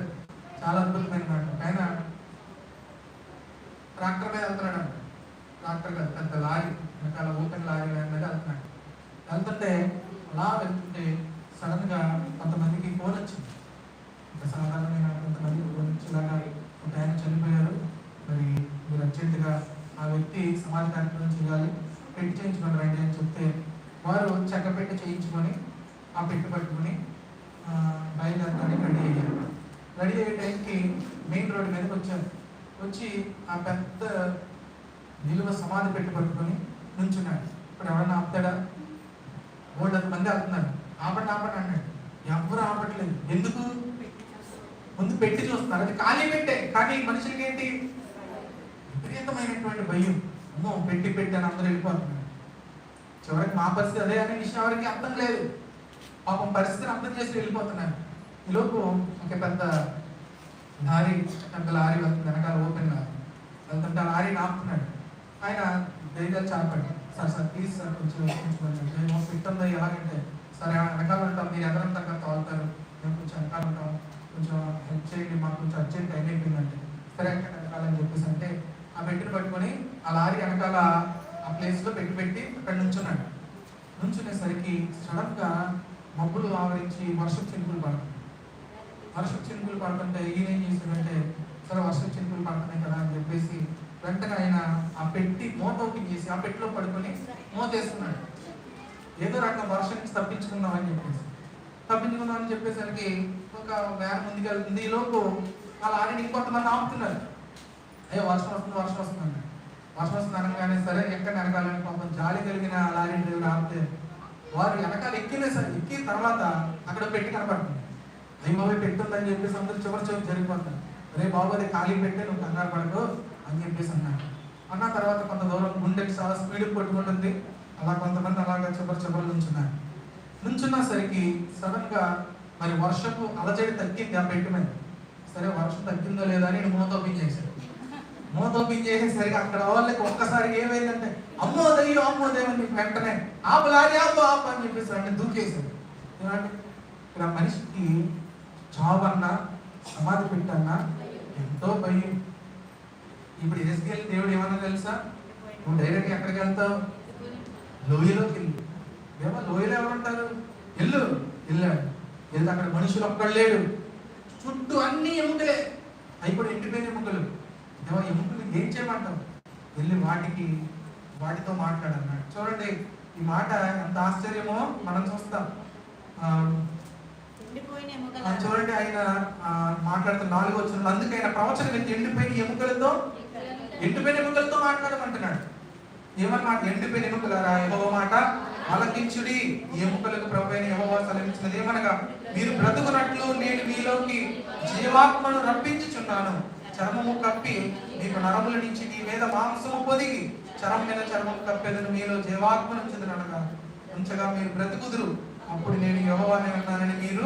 చాలా అద్భుతమైన మాట. ఆయన ట్రాక్టర్ మీద వెళ్తున్నాడు. ట్రాక్టర్ కాదు, పెద్ద లారీ, వెనకాల ఓపెన్ లారీ మీద వెళ్తున్నాడు. వెళ్తుంటే అలా వెళ్తుంటే సడన్ గా కొంతమందికి ఫోన్ వచ్చింది. సాధారణమైన కొంతమందికి ఫోన్ వచ్చి ఇలాగా ఒక ఆయన చనిపోయారు, మరి మీరు అర్జెంటుగా ఆ వ్యక్తి సమాజ కార్యక్రమం చేయాలి, పెట్టి చేయించుకొని రండి అని చెప్తే వారు చెక్క పెట్టి చేయించుకొని ఆ పెట్టి పట్టుకుని బయలుదేరడానికి రెడీ అయ్యారు. రెడీ అయ్యే టైంకి మెయిన్ రోడ్డు మీదకి వచ్చారు. వచ్చి ఆ పెద్ద నిలువ సమాధి పెట్టి పట్టుకొని నుంచున్నాడు. ఇప్పుడు ఎవరన్నా ఆపుతాడా? 300 మంది ఆపుతున్నారు. ఆపండి అన్నాడు. ఎవరు ఆపట్లేదు. ఎందుకు? ముందు పెట్టి చూస్తున్నారు. అది ఖాళీ పెట్టే, కానీ మనుషులకి ఏంటి? విపరీతమైనటువంటి భయం. అమ్మో పెట్టి అని అందరూ వెళ్ళిపోతున్నారు. చివరికి మా పరిస్థితి అదే అనే విషయం ఎవరికి అర్థం లేదు. పాపం పరిస్థితిని అర్థం చేసి వెళ్ళిపోతున్నారు. ఈలోపు ఒక పెద్ద లారీ వెళ్తుంది, వెనకాల ఓపెన్ లారీ వెళ్తుంటే ఆ లారీ ఆపుతున్నాడు. ఆయన ధైర్యాలు చాపండి, సార్ ప్లీజ్ సార్ కొంచెం మేము పెట్టంలో ఎలాగంటే, సరే వెనకాల ఉంటాం, మీరు ఎదరం తగ్గ తాగుతారు, మేము కొంచెం వెనకాల ఉంటాం, కొంచెం హెల్ప్ చేయండి, మాకు కొంచెం అర్జెంట్ టైం అయిపోయిందంటే, సరే ఎక్కడ వెనకాలని చెప్పేసి అంటే ఆ పెట్టిని పట్టుకొని ఆ లారీ వెనకాల ఆ ప్లేస్లో పెట్టి అక్కడ నుంచున్నాడు. నుంచునేసరికి సడన్గా మబ్బులు ఆవరించి వర్షపు చినుకులు పడుతుంటే ఈయన ఏం చేశాడంటే, సరే వర్షపు చినుకులు పడుతున్నాయి కదా అని చెప్పేసి వెంటనే ఆయన ఆ పెట్టి మూత ఓపెన్ చేసి ఆ పెట్టిలో పడుకొని మూతేస్తున్నాడు. ఏదో రకం వర్షం నుంచి తప్పించుకుందామని చెప్పేసరికి ఒక వ్యాన్ ముందుకు వెళ్తుంది. ఈలోపు ఆ లారీని ఇంకొంతమంది ఆపుతున్నారు. అయ్యో వర్షం వస్తుంది అనగానే సరే ఎక్కడ వెనకాలని కొంచెం జాలి కలిగిన లారీ డ్రైవర్ ఆపితే వారు వెనకాల ఎక్కిన తర్వాత అక్కడ పెట్టి కనపడుతుంది. అయ్యి పెట్టుందని చెప్పేసి అందరూ చివరి జరిగిపోతారు. రే బాబు అది ఖాళీ పెట్టే, నువ్వు కంగారు పడకు అని చెప్పేసి అన్న తర్వాత కొంత దూరం గుండెకి చాలా స్పీడ్ కొట్టుకుంటుంది. అలా కొంతమంది అలాగా చివరి నుంచున్నా సరికి సడన్ గా మరి వర్షపు అలజడి తగ్గింది ఆ పెట్టి మీద. సరే వర్షం తగ్గిందో లేదా అని మూత ఓపెన్ చేసేసరికి అక్కడ వాళ్ళకి ఒక్కసారి ఏమైందంటే అమ్మో దయ్యం అని వెంటనే ఆపు అని చెప్పేసి అంటే దూకేశారు. ఇక్కడ మనిషికి చావన్నా సమాధి పెట్టన్నా ఎంతో భయం. ఇప్పుడు ఎస్కేల్ దేవుడు ఏమన్నా తెలుసా, నువ్వు డైరెక్ట్ ఎక్కడికి వెళ్తావు, లోయలోకి వెళ్ళు. ఏమో లోయలో ఎవరుంటారు, వెళ్ళాడు. వెళ్తే అక్కడ మనుషులు ఒక్కడు లేడు, చుట్టూ అన్ని ఎముకలే, అవి కూడా ఎండిపోయిన ఎముకలు. ఏమో ఎముకలు ఏం చేయమంటావు, వెళ్ళి వాటితో మాట్లాడన్నాడు. చూడండి ఈ మాట ఎంత ఆశ్చర్యమో మనం చూస్తాం. చూడండి ఆయన మాట్లాడుతున్న 4వ వచనంలో, అందుకే ఆయన ప్రవచనం ఎండిపోయిన ఎముకలతో మాట్లాడమంటున్నాడు. ఏమన్నా ఎండిపోయిన ఎముకలారా యెహోవా మాట ఆలకించుడి, ఎముకలకు ప్రభువైన యెహోవా సెలవిచ్చినది ఏమనగా, మీరు బ్రతుకున్నట్లు నేను మీలోకి జీవాత్మను రప్పించుచున్నాను. చర్మము కప్పి మీకు నరముల నుంచి మీ మీద మాంసము పొదిగి చర్మం మీద చర్మము కప్పేదను, మీలో జీవాత్మను ఉంచగా మీరు బ్రతుకుదురు, అప్పుడు నేను యెహోవానే ఉన్నానని మీరు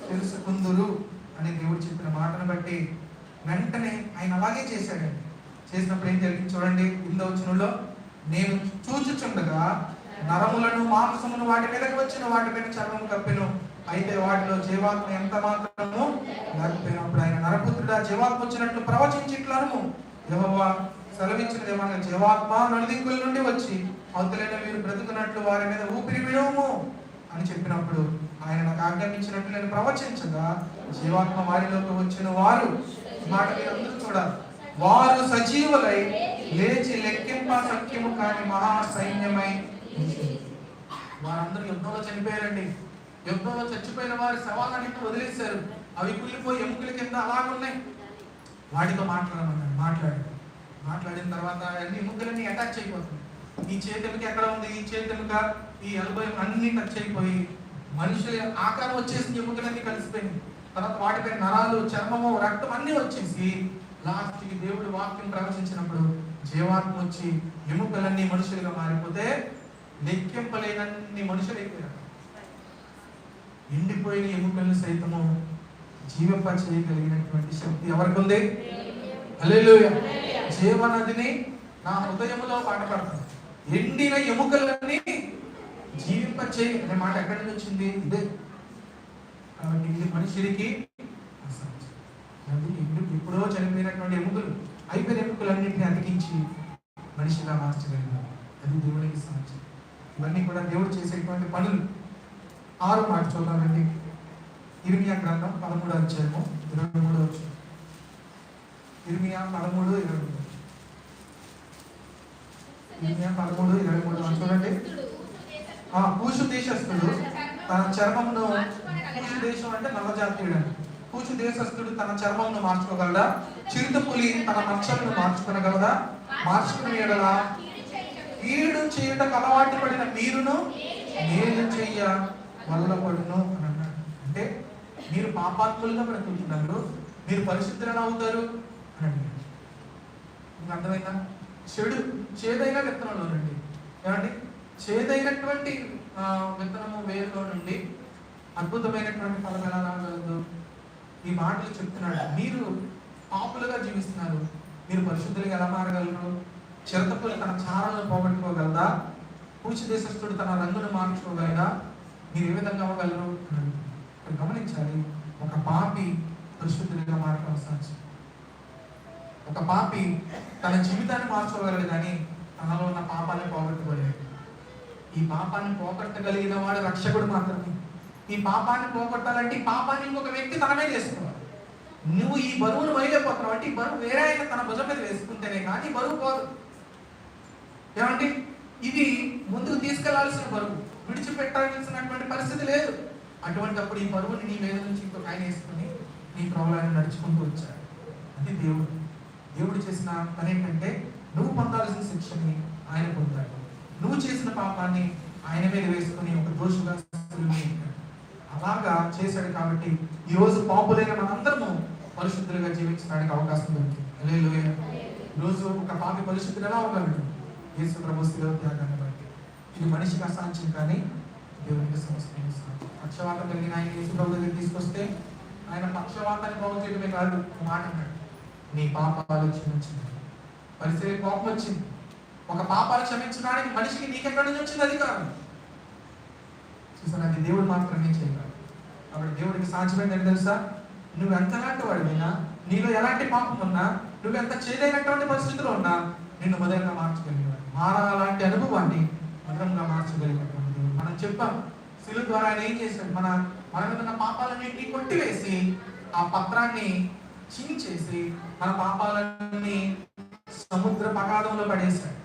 తెలుసుకుందురు అని దేవుడు చెప్పిన మాటను బట్టి వెంటనే ఆయన అలాగే చేశాడండి. చేసినప్పుడు ఏం జరిగింది చూడండి 8వ వచనంలో, నేను చూచుచుండగా నరములను మాంసమును వాటి మీదకి వచ్చిన వాటి మీద చర్మము కప్పెను, అయితే వాటిలో జీవాత్మ ఎంత మాత్రము లేకపోయినప్పుడు ఆయన నరపుత్రుడా జీవాత్మ వచ్చినట్లు ప్రవచించిట్లను యెహోవా సెలవిచ్చినది ఏమనగా, జీవాత్మ నలుదిక్కుల నుండి వచ్చి అవతలైన మీరు బ్రతుకున్నట్లు వారి మీద ఊపిరి విడవము అని చెప్పినప్పుడు ఆయన నాకు ఆజ్ఞాపించినట్లు నేను ప్రవచించగా జీవాత్మ వారిలోకి వచ్చిన వారు, మాట మీరు అందరూ చూడాలి, వారు సజీవులై లేచి లెక్కింప సఖ్యము కాని మహా సైన్యమై వారందరూ యుద్ధంలో చనిపోయారండి. యుద్ధంలో చచ్చిపోయిన వారి శవాలన్నింటినీ వదిలేశారు. అవి కుళ్ళిపోయి ఎముకల కింద అలాగున్నాయి. వాటితో మాట్లాడిన తర్వాత అన్ని ఎముకలన్నీ అటాచ్ అయిపోతుంది. ఈ చేతెముక ఎక్కడ ఉంది, ఈ చేతెముక, ఈ ఎల్బో అన్ని టచ్ అయిపోయి మనుషుల ఆకారం వచ్చేసి ఎముకలన్నీ కలిసిపోయింది. తర్వాత వాటిపై నరాలు, చర్మము, రక్తం అన్ని వచ్చేసి లాస్ట్కి దేవుడు వాక్యం ప్రవచించినప్పుడు జీవాత్మ వచ్చి ఎముకలన్నీ మనుషులుగా మారిపోతే లెక్కింపలేనన్ని మనుషులు అయిపోయారు. ఎండిపోయిన ఎముకలను సైతము జీవింప చేయగలిగినటువంటి శక్తి ఎవరికి ఉంది? హల్లెలూయా. జీవనదిని నా హృదయంలో పాటపడతాను. ఎండిన ఎముకలన్నీ జీవింప చేయ అనే మాట ఎక్కడి నుంచి వచ్చింది? ఇదే. కాబట్టి ఇది మనుషుడికి ఎప్పుడో చనిపోయినటువంటి ఎముకలు, అయిపోయిన ఎముకలన్నింటినీ అతికించి మనిషిగా మార్చగలిగారు. అది దేవునికి సాధ్యం. ఇవన్నీ కూడా దేవుడు చేసేటువంటి పనులు. 6వ మాట చూద్దామండి. ఇర్మియా గ్రంథం 13వ అధ్యాయము 23వ వచనం. ఇర్మియా 13:23. ఇర్మియా 13:23 చూడండి. కూషు దేశస్థుడు తన చర్మమును, కూషు దేశం అంటే నల్లజాతీయుడు అని, కూషు దేశస్థుడు తన చర్మమును మార్చుకోగలడా? చిరుతపులి తన మచ్చలను మార్చుకోగలదా? మార్చుకుని ఎడల కీడు చేయుటకు అలవాటు పడిన మీరును మేలు చెయ్య వల్లపడును అని అన్నాడు. అంటే మీరు పాపాత్ములుగా బ్రతుకుతున్నారు, మీరు పరిశుద్ధులను అవుతారు అని అడిగాడు. మీకు అర్థమైందా? చేదైన విత్తనంలో నుండి, ఏమండి, చేదైనటువంటి విత్తనము వేరులో నుండి అద్భుతమైనటువంటి ఫలం ఎలా రాగలదు? ఈ మాటలు చెప్తున్నాడు. మీరు పాపులుగా జీవిస్తున్నారు, మీరు పరిశుద్ధులుగా ఎలా మారగలరు? చిరతపులి తన చారలను పోగొట్టుకోగలదా? పూచి దేశస్థుడు తన రంగును మార్చుకోగలదా? మీరు ఏ విధంగా అవ్వగలరు? గమనించాలి, ఒక పాపి పరిశుద్ధులుగా మారడం సాధ్యం. ఒక పాపి తన జీవితాన్ని మార్చుకోగలడు, కానీ తనలో ఉన్న పాపాన్ని పోగొట్టుకోలేడు. ఈ పాపాన్ని పోగొట్టగలిగిన వాడు రక్షకుడు మాత్రమే. ఈ పాపాన్ని పోగొట్టాలంటే ఈ పాపాన్ని ఇంకొక వ్యక్తి తన మీద వేసుకోవాలి. నువ్వు ఈ బరువును వైలేకపోతున్నావు అంటే ఈ బరువు వేరే ఆయన తన భుజం మీద వేసుకుంటేనే కానీ బరువు పోదు. ఏమంటే ఇది ముందుకు తీసుకెళ్లాల్సిన బరువు, విడిచిపెట్టాల్సినటువంటి పరిస్థితి లేదు. అటువంటిప్పుడు ఈ బరువుని నీ మీద నుంచి ఇంకొక ఆయన వేసుకుని నీ ప్రభువుని నడుచుకుంటూ వచ్చాడు. అది దేవుడు. దేవుడు చేసిన పని ఏంటంటే నువ్వు పొందాల్సిన శిక్షని ఆయన పొందాడు, నువ్వు చేసిన పాపాన్ని ఆయన మీద వేసుకుని ఒక దోషుగా అలాగా చేశాడు. కాబట్టి ఈ రోజు పాపులైన మనందరము పరిశుద్ధులుగా జీవించడానికి అవకాశం దొరికింది. హల్లెలూయా. ఈరోజు ఒక పాపి పరిశుద్ధులు ఎలా ఉండగలడు? యేసు ప్రభు శిలువ త్యాగాన్ని బట్టి. ఇది మనిషికి అసాధ్యం, కానీ దేవునికి సమస్తం సాధ్యం. పక్షవాతం కలిగిన ఆయన యేసు ప్రభు దగ్గర తీసుకొస్తే ఆయన పక్షవాతాన్ని బాగు చేయడమే కాదు, మాట అన్నాడు, నీ పాపాలు క్షమించింది. పరిస్థితి కోపం వచ్చింది. ఒక పాపాలు క్షమించడానికి మనిషికి నీకెక్కడి నుంచి వచ్చింది అధికారం? చూసాను, అది దేవుడు మాత్రమే చేయగలడు. కాబట్టి దేవుడికి సాధ్యమైందని తెలుసా? నువ్వు ఎంతలాంటి వాడివైనా, నీలో ఎలాంటి పాపం ఉన్నా, నువ్వు ఎంత చేదైనటువంటి పరిస్థితిలో ఉన్నా నిన్ను మొదలుగా మార్చగలిగాడు. మారాలాంటి అనుభవాన్ని మధురంగా మార్చగలిగినటువంటి దేవుడు. మనం చెప్పాం, శిలువ ద్వారా ఆయన ఏం చేశాడు? మన మీద ఉన్న పాపాలన్నింటినీ కొట్టివేసి ఆ పత్రాన్ని చించేసి మన పాపాలన్నీ సముద్ర పగాధంలో పడేశాడు.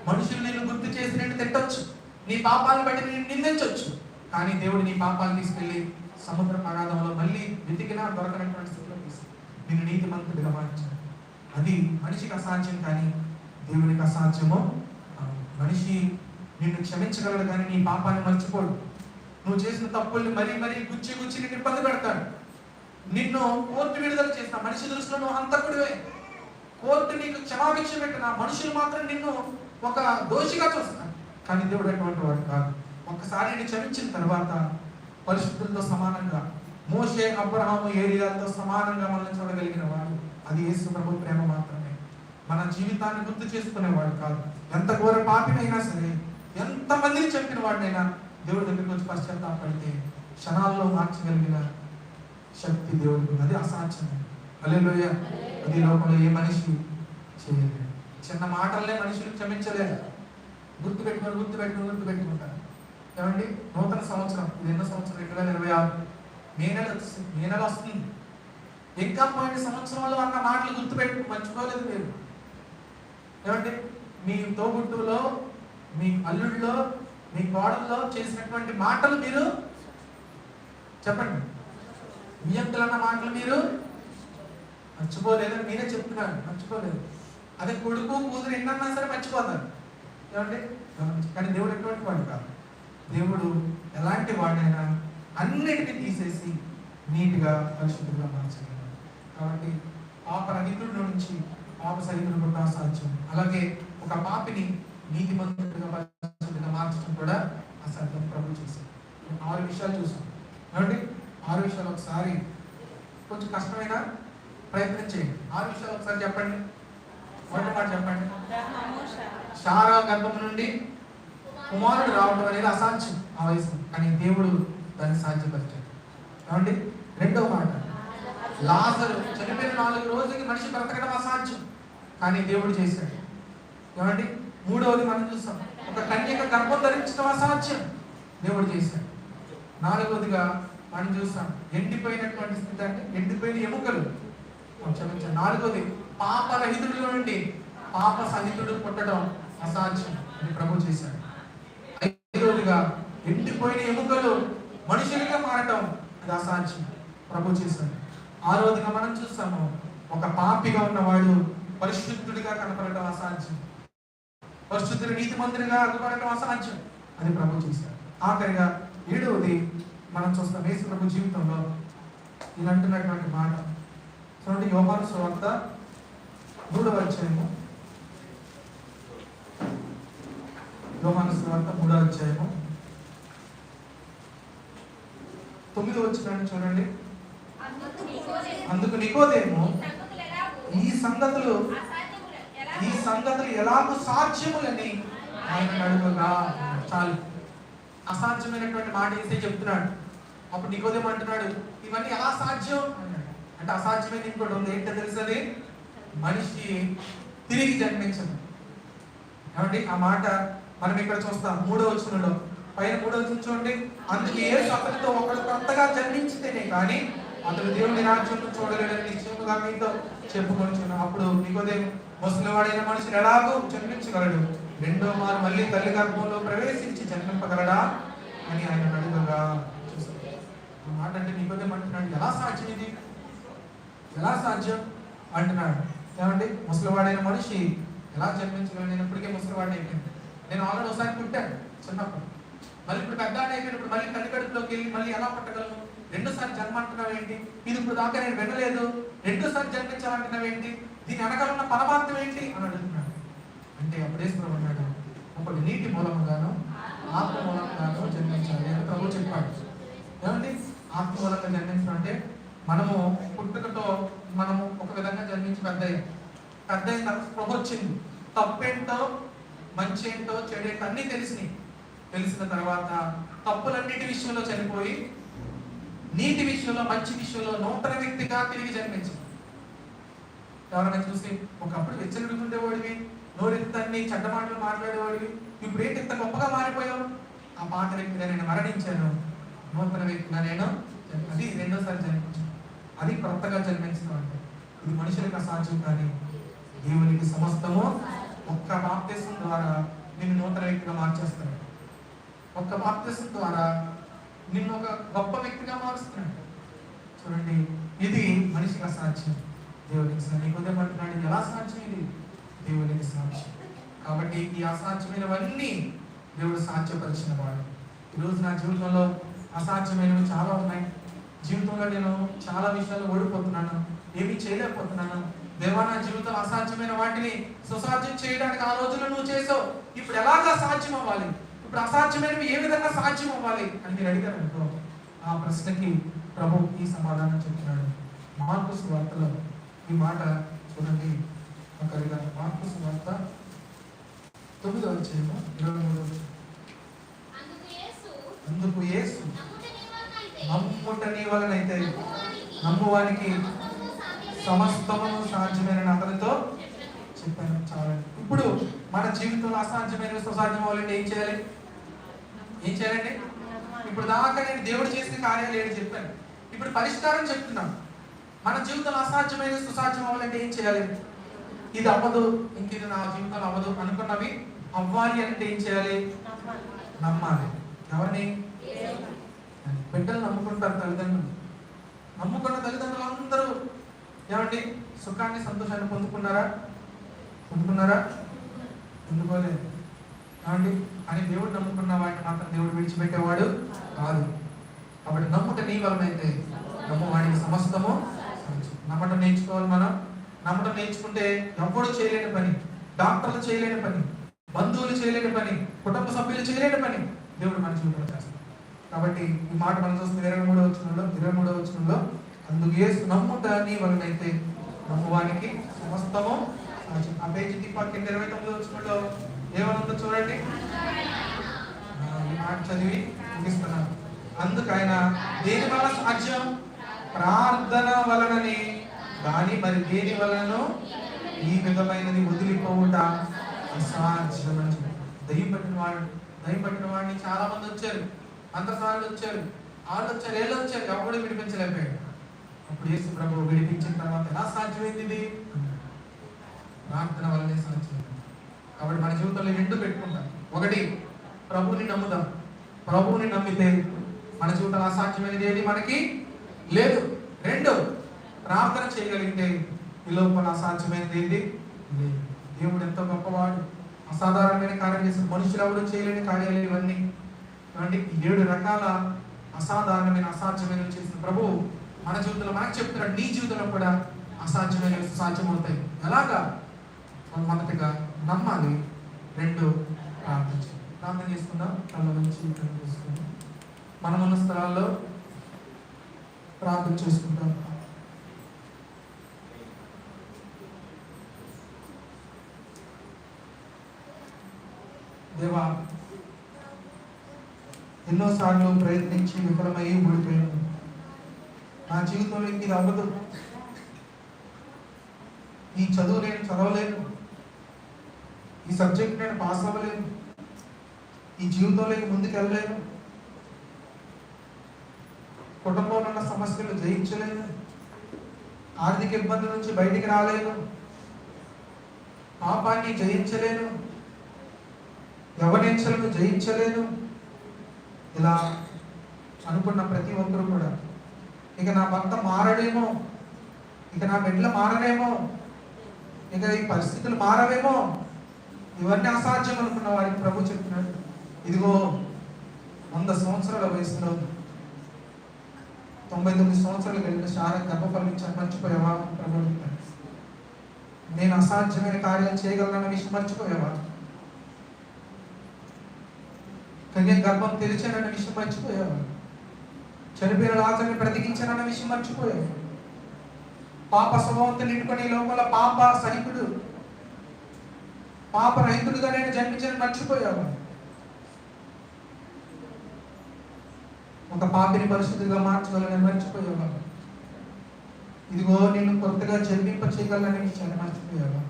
మనుషులు నిన్ను గుర్తు చేసి నిన్ను తిట్టొచ్చు, నీ పాపాలను బట్టి నిన్ను నిందించవచ్చు, కానీ దేవుడు నీ పాపాలు తీసుకెళ్లి సముద్ర పగాధంలో మళ్ళీ వెతికినా దొరకనటువంటి స్థితిలో తీసుకు నిన్ను నీతిమంతుడిగా మార్చాడు. అది మనిషికి అసాధ్యం, కానీ దేవునికి అసాధ్యము. మనిషి నిన్ను క్షమించగలడు, కానీ నీ పాపాన్ని మర్చిపోడు. నువ్వు చేసిన తప్పుల్ని మరీ మరీ గుచ్చి నిన్ను ఇబ్బంది పెడతాడు. నిన్ను కోర్టు విడుదల చేసిన మనిషి దృష్టిలో నువ్వు హంతకుడివే. కోర్టు నీకు క్షమాభిక్ష పెట్టిన మనుషులు మాత్రం నిన్ను ఒక దోషిగా చూస్తాడు, కానీ దేవుడు అటువంటి వాడు కాదు. ఒక్కసారి నేను క్షమించిన తర్వాత పరిశుద్ధులతో సమానంగా, మోషే అబ్రహాము ఏలియాలతో సమానంగా మనల్ని చూడగలిగిన వాడు అది యేసు ప్రభు ప్రేమ మాత్రమే. మన జీవితాన్ని గుర్తు చేసుకునేవాడు కాదు. ఎంత ఘోర పాపినైనా సరే, ఎంత మందిని చెప్పిన వాడినైనా దేవుడి దగ్గరికి వచ్చి పశ్చాత్తాపడితే క్షణాల్లో మార్చగలిగిన శక్తి దేవుడికి. అది అసాధ్యం. హల్లెలూయా. అది లోకంలో ఏ మనిషి చేయలేదు. చిన్న మాటలనే మనుషులు క్షమించలేదు. గుర్తుపెట్టుకుంటారు. ఏమండి, నూతన సంవత్సరం, ఇది ఎన్నో సంవత్సరం? 2026 మే నెల వస్తుంది. ఇంకా పోయిన సంవత్సరంలో అన్న మాటలు గుర్తుపెట్టు మర్చిపోలేదు మీరు. ఏమండి, మీ తోబుట్టులో, మీ అల్లుడిలో, మీ కోడల్లో చేసినటువంటి మాటలు మీరు చెప్పండి. మీ అన్న మాటలు మీరు మర్చిపోలేదని మీరే చెప్తున్నారు. మర్చిపోలేదు. అదే కొడుకు కూతురు ఎన్నన్నా సరే మర్చిపోతారు. ఏమండి, కానీ దేవుడు ఎటువంటి వాడు కాదు. దేవుడు ఎలాంటి వాడైనా అన్నిటికీ తీసేసి నీట్గా పరిశుద్ధంగా మార్చగలడు. కాబట్టి పాపరహితుడి నుంచి పాప సహితుడు కూడా అసాధ్యం. అలాగే ఒక పాపిని నీతిమంతుడిగా పరిశుద్ధంగా మార్చడం కూడా అసాధ్యం. ప్రభు చేశాడు. 6 విషయాలు చూసాం. ఏమండి, 6 విషయాలు ఒకసారి కొంచెం కష్టమైన ప్రయత్నం చేయండి. 6 విషయాలు ఒకసారి చెప్పండి. మొదటి మాట చెప్పండి. శారా గర్భం నుండి కుమారుడు రావడం అనేది అసాధ్యం ఆ వయసు, కానీ దేవుడు దాన్ని సాధ్యపరిచాడు. ఏమండి, రెండవ మాట, లాజరు చనిపోయిన 4 రోజులకి మనిషి బ్రతకడం అసాధ్యం, కానీ దేవుడు చేశాడు. ఏమండి, మూడవది మనం చూస్తాం, ఒక కన్యక గర్భం ధరించడం అసాధ్యం, దేవుడు చేశాడు. 4వదిగా మనం చూస్తాం, ఎండిపోయినటువంటి స్థితి, అంటే ఎండిపోయిన ఎముకలు. క్షమించండి. 4వది, పాపరహితుడిలో నుండి పాప సహితుడు పుట్టడం అసాధ్యం, అని ప్రభు చేశాడు. 5వదిగా, ఎండిపోయిన ఎముకలు మనుషులుగా మారటం అది అసాధ్యం, ప్రభు చేశాడు. 6వదిగా మనం చూస్తాము, ఒక పాపిగా ఉన్నవాడు పరిశుద్ధుడిగా కనపడటం అసాధ్యం, పరిశుద్ధుడు నీతిమంతుడిగా అగుపడటం అసాధ్యం, అని ప్రభు చేశాడు. ఆఖరిగా 7వది మనం చూస్తాం, యేసు ప్రభు జీవితంలో ఇలా అంటున్నటువంటి మాట చూడండి. యోహాను సువార్త 3వ అధ్యాయము, యోహాను సువార్త 3వ అధ్యాయము 9వ వచనాన్ని చూడండి. అందుకు నికోదేము ఈ సంగతులు ఎలాగూ సాధ్యములని ఆయన అడుగుగా. చాలు, అసాధ్యమైనటువంటి మాట వేసే చెప్తున్నాడు. అప్పుడు నికోదేము అంటున్నాడు, ఇవన్నీ ఎలా సాధ్యం అన్నాడు. అంటే అసాధ్యమైన ఇంకోటి ఉంది. ఏంటో తెలుసది? మనిషి తిరిగి జన్మించదు. ఏమండి ఆ మాట మనం ఇక్కడ చూస్తాం 3వ వచనంలో. పైన 3వ వచనం చూడండి. అందుకు యేసు అతనితో ఒకడు కొత్తగా జన్మించితేనే కానీ అతడు దేవుని రాజ్యం చూడలేడని నిశ్చయముగా మీతో చెప్పుకొనిచున్నాను. అప్పుడు నికోదేము, ముసలివాడైన మనుషులు ఎలాగో జన్మించగలడు? రెండో మారు మళ్ళీ తల్లి గర్భంలో ప్రవేశించి జన్మింపగలడా అని ఆయన అడుగగా. చూసారు ఆ మాట. అంటే నికోదేము అంటున్నాడు, ఎలా సాధ్యం ఇది? ఎలా సాధ్యం అంటున్నాడు. ఏమండి ముసలివాడైన మనిషి ఎలా జన్మించగలడు? నేను ఇప్పటికే ముసలివాడిని అయిపోయింది. నేను ఆల్రెడీ ఒకసారి పుట్టాను చిన్నప్పుడు. మళ్ళీ ఇప్పుడు పెద్దాన్ని అయిపోయినప్పుడు మళ్ళీ తల్లి కడుపులోకి వెళ్ళి మళ్ళీ ఎలా పుట్టగలను? రెండోసారి జన్మ అంటున్నావు ఏంటి? ఇది ఇప్పుడు దాకా నేను వినలేదు. రెండోసారి జన్మించాలంటున్నావు ఏంటి? దీని వెనకాల ఉన్న పరమార్థం ఏంటి అని అడుగుతున్నాడు. అంటే అప్పుడేశ్వరం అన్నాడు, ఒకటి నీటి మూలంగాను ఆత్మ మూలంగాను జన్మించాలి అని ప్రభు చెప్పాడు. ఏమండి ఆత్మ మూలంగా జన్మించడం అంటే మనము పుట్టుకతో మనము ఒక విధంగా జన్మించి పెద్ద అయిన తర్వాత స్పృహ వచ్చింది. తప్పేంటో మంచి ఏంటో చెడేంటో అన్నీ తెలిసిన తర్వాత తప్పులన్నిటి విషయంలో చనిపోయి నీతి విషయంలో మంచి విషయంలో నూతన వ్యక్తిగా తిరిగి జన్మించింది. ఎవరైనా చూసి ఒకప్పుడు వెచ్చలుడుకుండేవాడివి, నోరెత్తన్ని చెడ్డ మాటలు మాట్లాడేవాడివి, ఇప్పుడు ఏంటి ఇంత గొప్పగా మారిపోయావు? ఆ పాత వ్యక్తిగా నేను మరణించాను, నూతన వ్యక్తిగా నేను అది రెండోసారి జన్మించాను. అది కొత్తగా జన్మించడం అంటే ఇది మనుషులకు అసాధ్యం, కానీ దేవునికి సమస్తము ఒక్క బాప్తిసం ద్వారా నిన్ను నూతన వ్యక్తిగా మార్చేస్తాడు. ఒక్క బాప్తిసం ద్వారా నిన్ను ఒక గొప్ప వ్యక్తిగా మారుస్తున్నాడు. చూడండి, ఇది మనిషికి అసాధ్యం, దేవునికి సాధ్యం. నికోదేము అంటున్నాడు, ఇది ఎలా సాధ్యం? ఇది దేవునికి సాధ్యం. కాబట్టి ఈ అసాధ్యమైనవన్నీ దేవుడు సాధ్యపరిచిన వాడు. ఈరోజు నా జీవితంలో అసాధ్యమైనవి చాలా ఉన్నాయి. జీవితంలో నేను చాలా విషయాలు ఓడిపోతున్నాను, ఏమీ చేయలేకపోతున్నాను. దేవా, నా జీవితంలో అసాధ్యమైన వాటిని సుసాధ్యం చేయడానికి ఆ రోజుల్లో నువ్వు చేసావు, ఇప్పుడు ఎలాగా సాధ్యం అవ్వాలి? ఇప్పుడు అసాధ్యమైనవి ఏ విధంగా సాధ్యం అవ్వాలి అని మీరు అడిగారు అనుకో, ఆ ప్రశ్నకి ప్రభు ఈ సమాధానం చెప్తున్నాడు. మార్కు సువార్తలో ఈ మాట చూడండి ఒకరిగా. మార్కు సువార్త 9వ అధ్యాయము 23వ వచనం. అందుకు యేసు నమ్ముట నీ వలనైతే నమ్మువానికి సమస్తమును సాధ్యమైన అతనితో చెప్పాను. చాలా. ఇప్పుడు మన జీవితంలో అసాధ్యమైన సుసాధ్యం అవ్వాలంటే ఏం చేయాలి? ఇప్పుడు దాకా నేను దేవుడు చేసిన కార్యాలు ఏంటి చెప్పాను. ఇప్పుడు పరిష్కారం చెప్తున్నాను. మన జీవితంలో అసాధ్యమైన సుసాధ్యం అవ్వాలంటే ఏం చేయాలి? ఇది అవ్వదు, ఇంక ఇది నా జీవితంలో అవ్వదు అనుకున్నవి అవ్వాలి అంటే ఏం చేయాలి? నమ్మాలి. ఎవరిని? బిడ్డలు నమ్ముకుంటారు తల్లిదండ్రులు. నమ్ముకున్న తల్లిదండ్రులు అందరూ ఏమండి సుఖాన్ని సంతోషాన్ని పొందుకున్నారా? పొందుకోలేదు. ఏమండి అని దేవుడు నమ్ముకున్న వాటిని మాత్రం దేవుడు విడిచిపెట్టేవాడు కాదు. కాబట్టి నమ్ముట నీ వలనైతే నమ్మువాడికి సమస్తము. నమ్మటం నేర్చుకోవాలి మనం. నమ్మటం నేర్చుకుంటే ఎవ్వడు చేయలేని పని, డాక్టర్లు చేయలేని పని, బంధువులు చేయలేని పని, కుటుంబ సభ్యులు చేయలేని పని దేవుడు మన జీవితంలో చేస్తాడు. కాబట్టి ఈ మాట మనం చూస్తుంది 23వ వచనంలో అందుకు యేసు నమ్ముట నీ వలనైతే నమ్మువానికి సమస్తము. ఆ పేజీ తిప్పాకి 29వ వచనంలో ఏమనుందో చూడండి. ఈ మాట చదివి ముగిస్తున్నాను. అందుకు ఆయన దేని వలన సాధ్యం? ప్రార్థన వలనని, కానీ మరి దేని వలనను ఈ విధమైనది వదిలిపోవుట అసాధ్యమని. దయ్యం పట్టిన వాడిని చాలా మంది వచ్చారు, అంతసార్లు వచ్చారు, వాళ్ళు వచ్చారు, ఏళ్ళు వచ్చారు, ఎవరు విడిపించలేకపోయాడు. అప్పుడు యేసు ప్రభువు విడిపించిన తర్వాత ఎలా సాధ్యమైంది? ఇది ప్రార్థన వల్లనే సాధ్యమైంది. కాబట్టి మన జీవితంలో రెండు పెట్టుకుంటాం. ఒకటి, ప్రభువుని నమ్ముదాం. ప్రభువుని నమ్మితే మన జీవితంలో అసాధ్యమైనది ఏది మనకి లేదు. రెండు, ప్రార్థన చేయగలిగితే ఈ లోపల అసాధ్యమైనది ఏది లేదు. దేవుడు ఎంతో గొప్పవాడు, అసాధారణమైన కార్యం చేసిన మనుషులు ఎవరు చేయలేని కార్యాలు ఇవన్నీ. అంటే 7 రకాల అసాధారణమైన అసాధ్యమైనవి చేసిన ప్రభువు మన జీవితంలో మనకు చెప్తున్నాడు. నీ జీవితంలో కూడా అసాధ్యమైనవి సాధ్యమవుతాయి. ఎలాగా? మొదటిగా నమ్మాలి, రెండు ప్రార్థన చేసుకుందాం. కళ్ళ నుంచి తీసుకుందాం. మనమున్న స్థలాల్లో ప్రార్థన చేసుకుంటాం. దేవా, ఎన్నోసార్లు ప్రయత్నించి విఫలమయ్యి ఓడిపోయాను. నా జీవితంలో ఇది అవ్వదు, ఈ చదువు నేను చదవలేను, ఈ సబ్జెక్ట్ నేను పాస్ అవ్వలేను, ఈ జీవితంలో ముందుకు వెళ్ళలేను, కుటుంబంలో ఉన్న సమస్యలు జయించలేను, ఆర్థిక ఇబ్బందుల నుంచి బయటికి రాలేను, పాపాన్ని జయించలేను, యవనించలను జయించలేను. ఇలా అనుకున్న ప్రతి ఒక్కరు కూడా ఇక నా భర్త మారడేమో, ఇక నా బిడ్డలు మారనేమో, ఇక ఈ పరిస్థితులు మారవేమో, ఇవన్నీ అసాధ్యం అనుకున్న వారికి ప్రభు చెప్తున్నాడు, ఇదిగో 100 సంవత్సరాల వయసులో 99 సంవత్సరాలు కలిగిన శారా గర్భఫలించాను, మర్చిపోయావా? ప్రభు చెప్పాడు. నేను అసాధ్యమైన కార్యాలు చేయగలనన్న విషయం మర్చిపోయావా? కన్య గర్భం తెరిచానన్న విషయం మర్చిపోయావా? చనిపోయిన లాజరుని బ్రతికించానన్న విషయం మర్చిపోయావు? పాప స్వభావంతో నిండుకొని లోపల పాప సహితుడు, పాప రహితుడుగా నేను జన్మించని మర్చిపోయావు? ఒక పాపిని పరిశుద్ధిగా మార్చగలని మర్చిపోయావా? ఇదిగో నేను కొత్తగా జన్మింప చేయగలనని విషయాన్ని మర్చిపోయావా?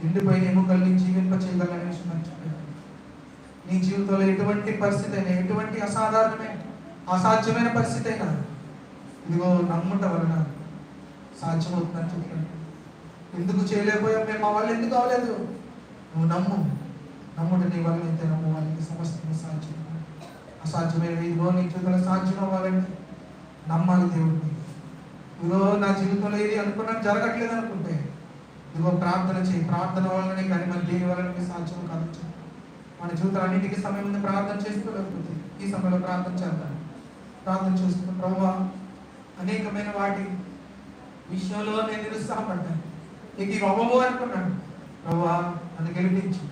ఎండిపోయిన ఎముకల్ని జీవింప చేయగలనని విషయం మర్చిపోయావా? నీ జీవితంలో ఎటువంటి పరిస్థితి అయినా, ఎటువంటి అసాధ్యమైన పరిస్థితి అయినా, ఇదిగో నమ్ముట వలన సాధ్యమవుతుందని చెప్తాను. ఎందుకు చేయలేకపోయావు? మేము మా వాళ్ళు ఎందుకు అవ్వలేదు? నువ్వు నమ్ముట నీ వల్ల అయితే నమ్ము, వాళ్ళకి సమస్యలు సాధ్యం. అసాధ్యమైన ఇదిగో నీ జీవితంలో సాధ్యం అవ్వాలంటే నమ్మాలి దేవుడిని. ఇదిగో నా జీవితంలో ఏది అనుకున్నా జరగట్లేదు అనుకుంటే ఇదిగో ప్రార్థన చేయి. ప్రార్థన వల్లనే కానీ మరి దేని వల్ల సాధ్యం కాదు. మన జీవితాలన్నింటికి సమయం ముందు ప్రార్థన చేసుకోలేకపోతే ఈ సమయంలో ప్రార్థన చేద్దాం. ప్రార్థన చేసుకున్న ప్రభువా, అనేకమైన వాటి విషయంలో నేను నిరుత్సాహపడ్డాను, ఇక ఇవి అవ్వవు అనుకున్నాను. ప్రభువా, నన్ను గెలిపించి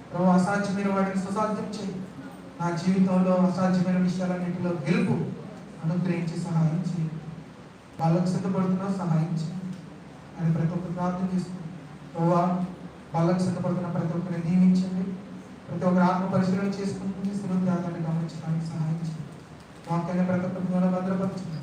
ప్రభువా, అసాధ్యమైన వాటిని సుసాధ్యం చేయి. నా జీవితంలో అసాధ్యమైన విషయాలన్నింటిలో గెలుపు అనుగ్రహించి సహాయం చేయి. వాళ్ళకు సిద్ధపడుతున్నా సహాయం చేయి అని ప్రతి ఒక్కరు ప్రార్థన చేసుకుని ప్రభువా, వాళ్ళకు సిద్ధపడుతున్న ప్రతి ఒక్కరిని నియమించండి. ప్రతి ఒక్కరు ఆత్మ పరిశీలన చేసుకుంటుంది, శిలువ త్యాగాన్ని గమనించడానికి సహాయం చేయండి. వాక్యాన్ని ప్రతి ఒక్కరి భద్రపరచండి.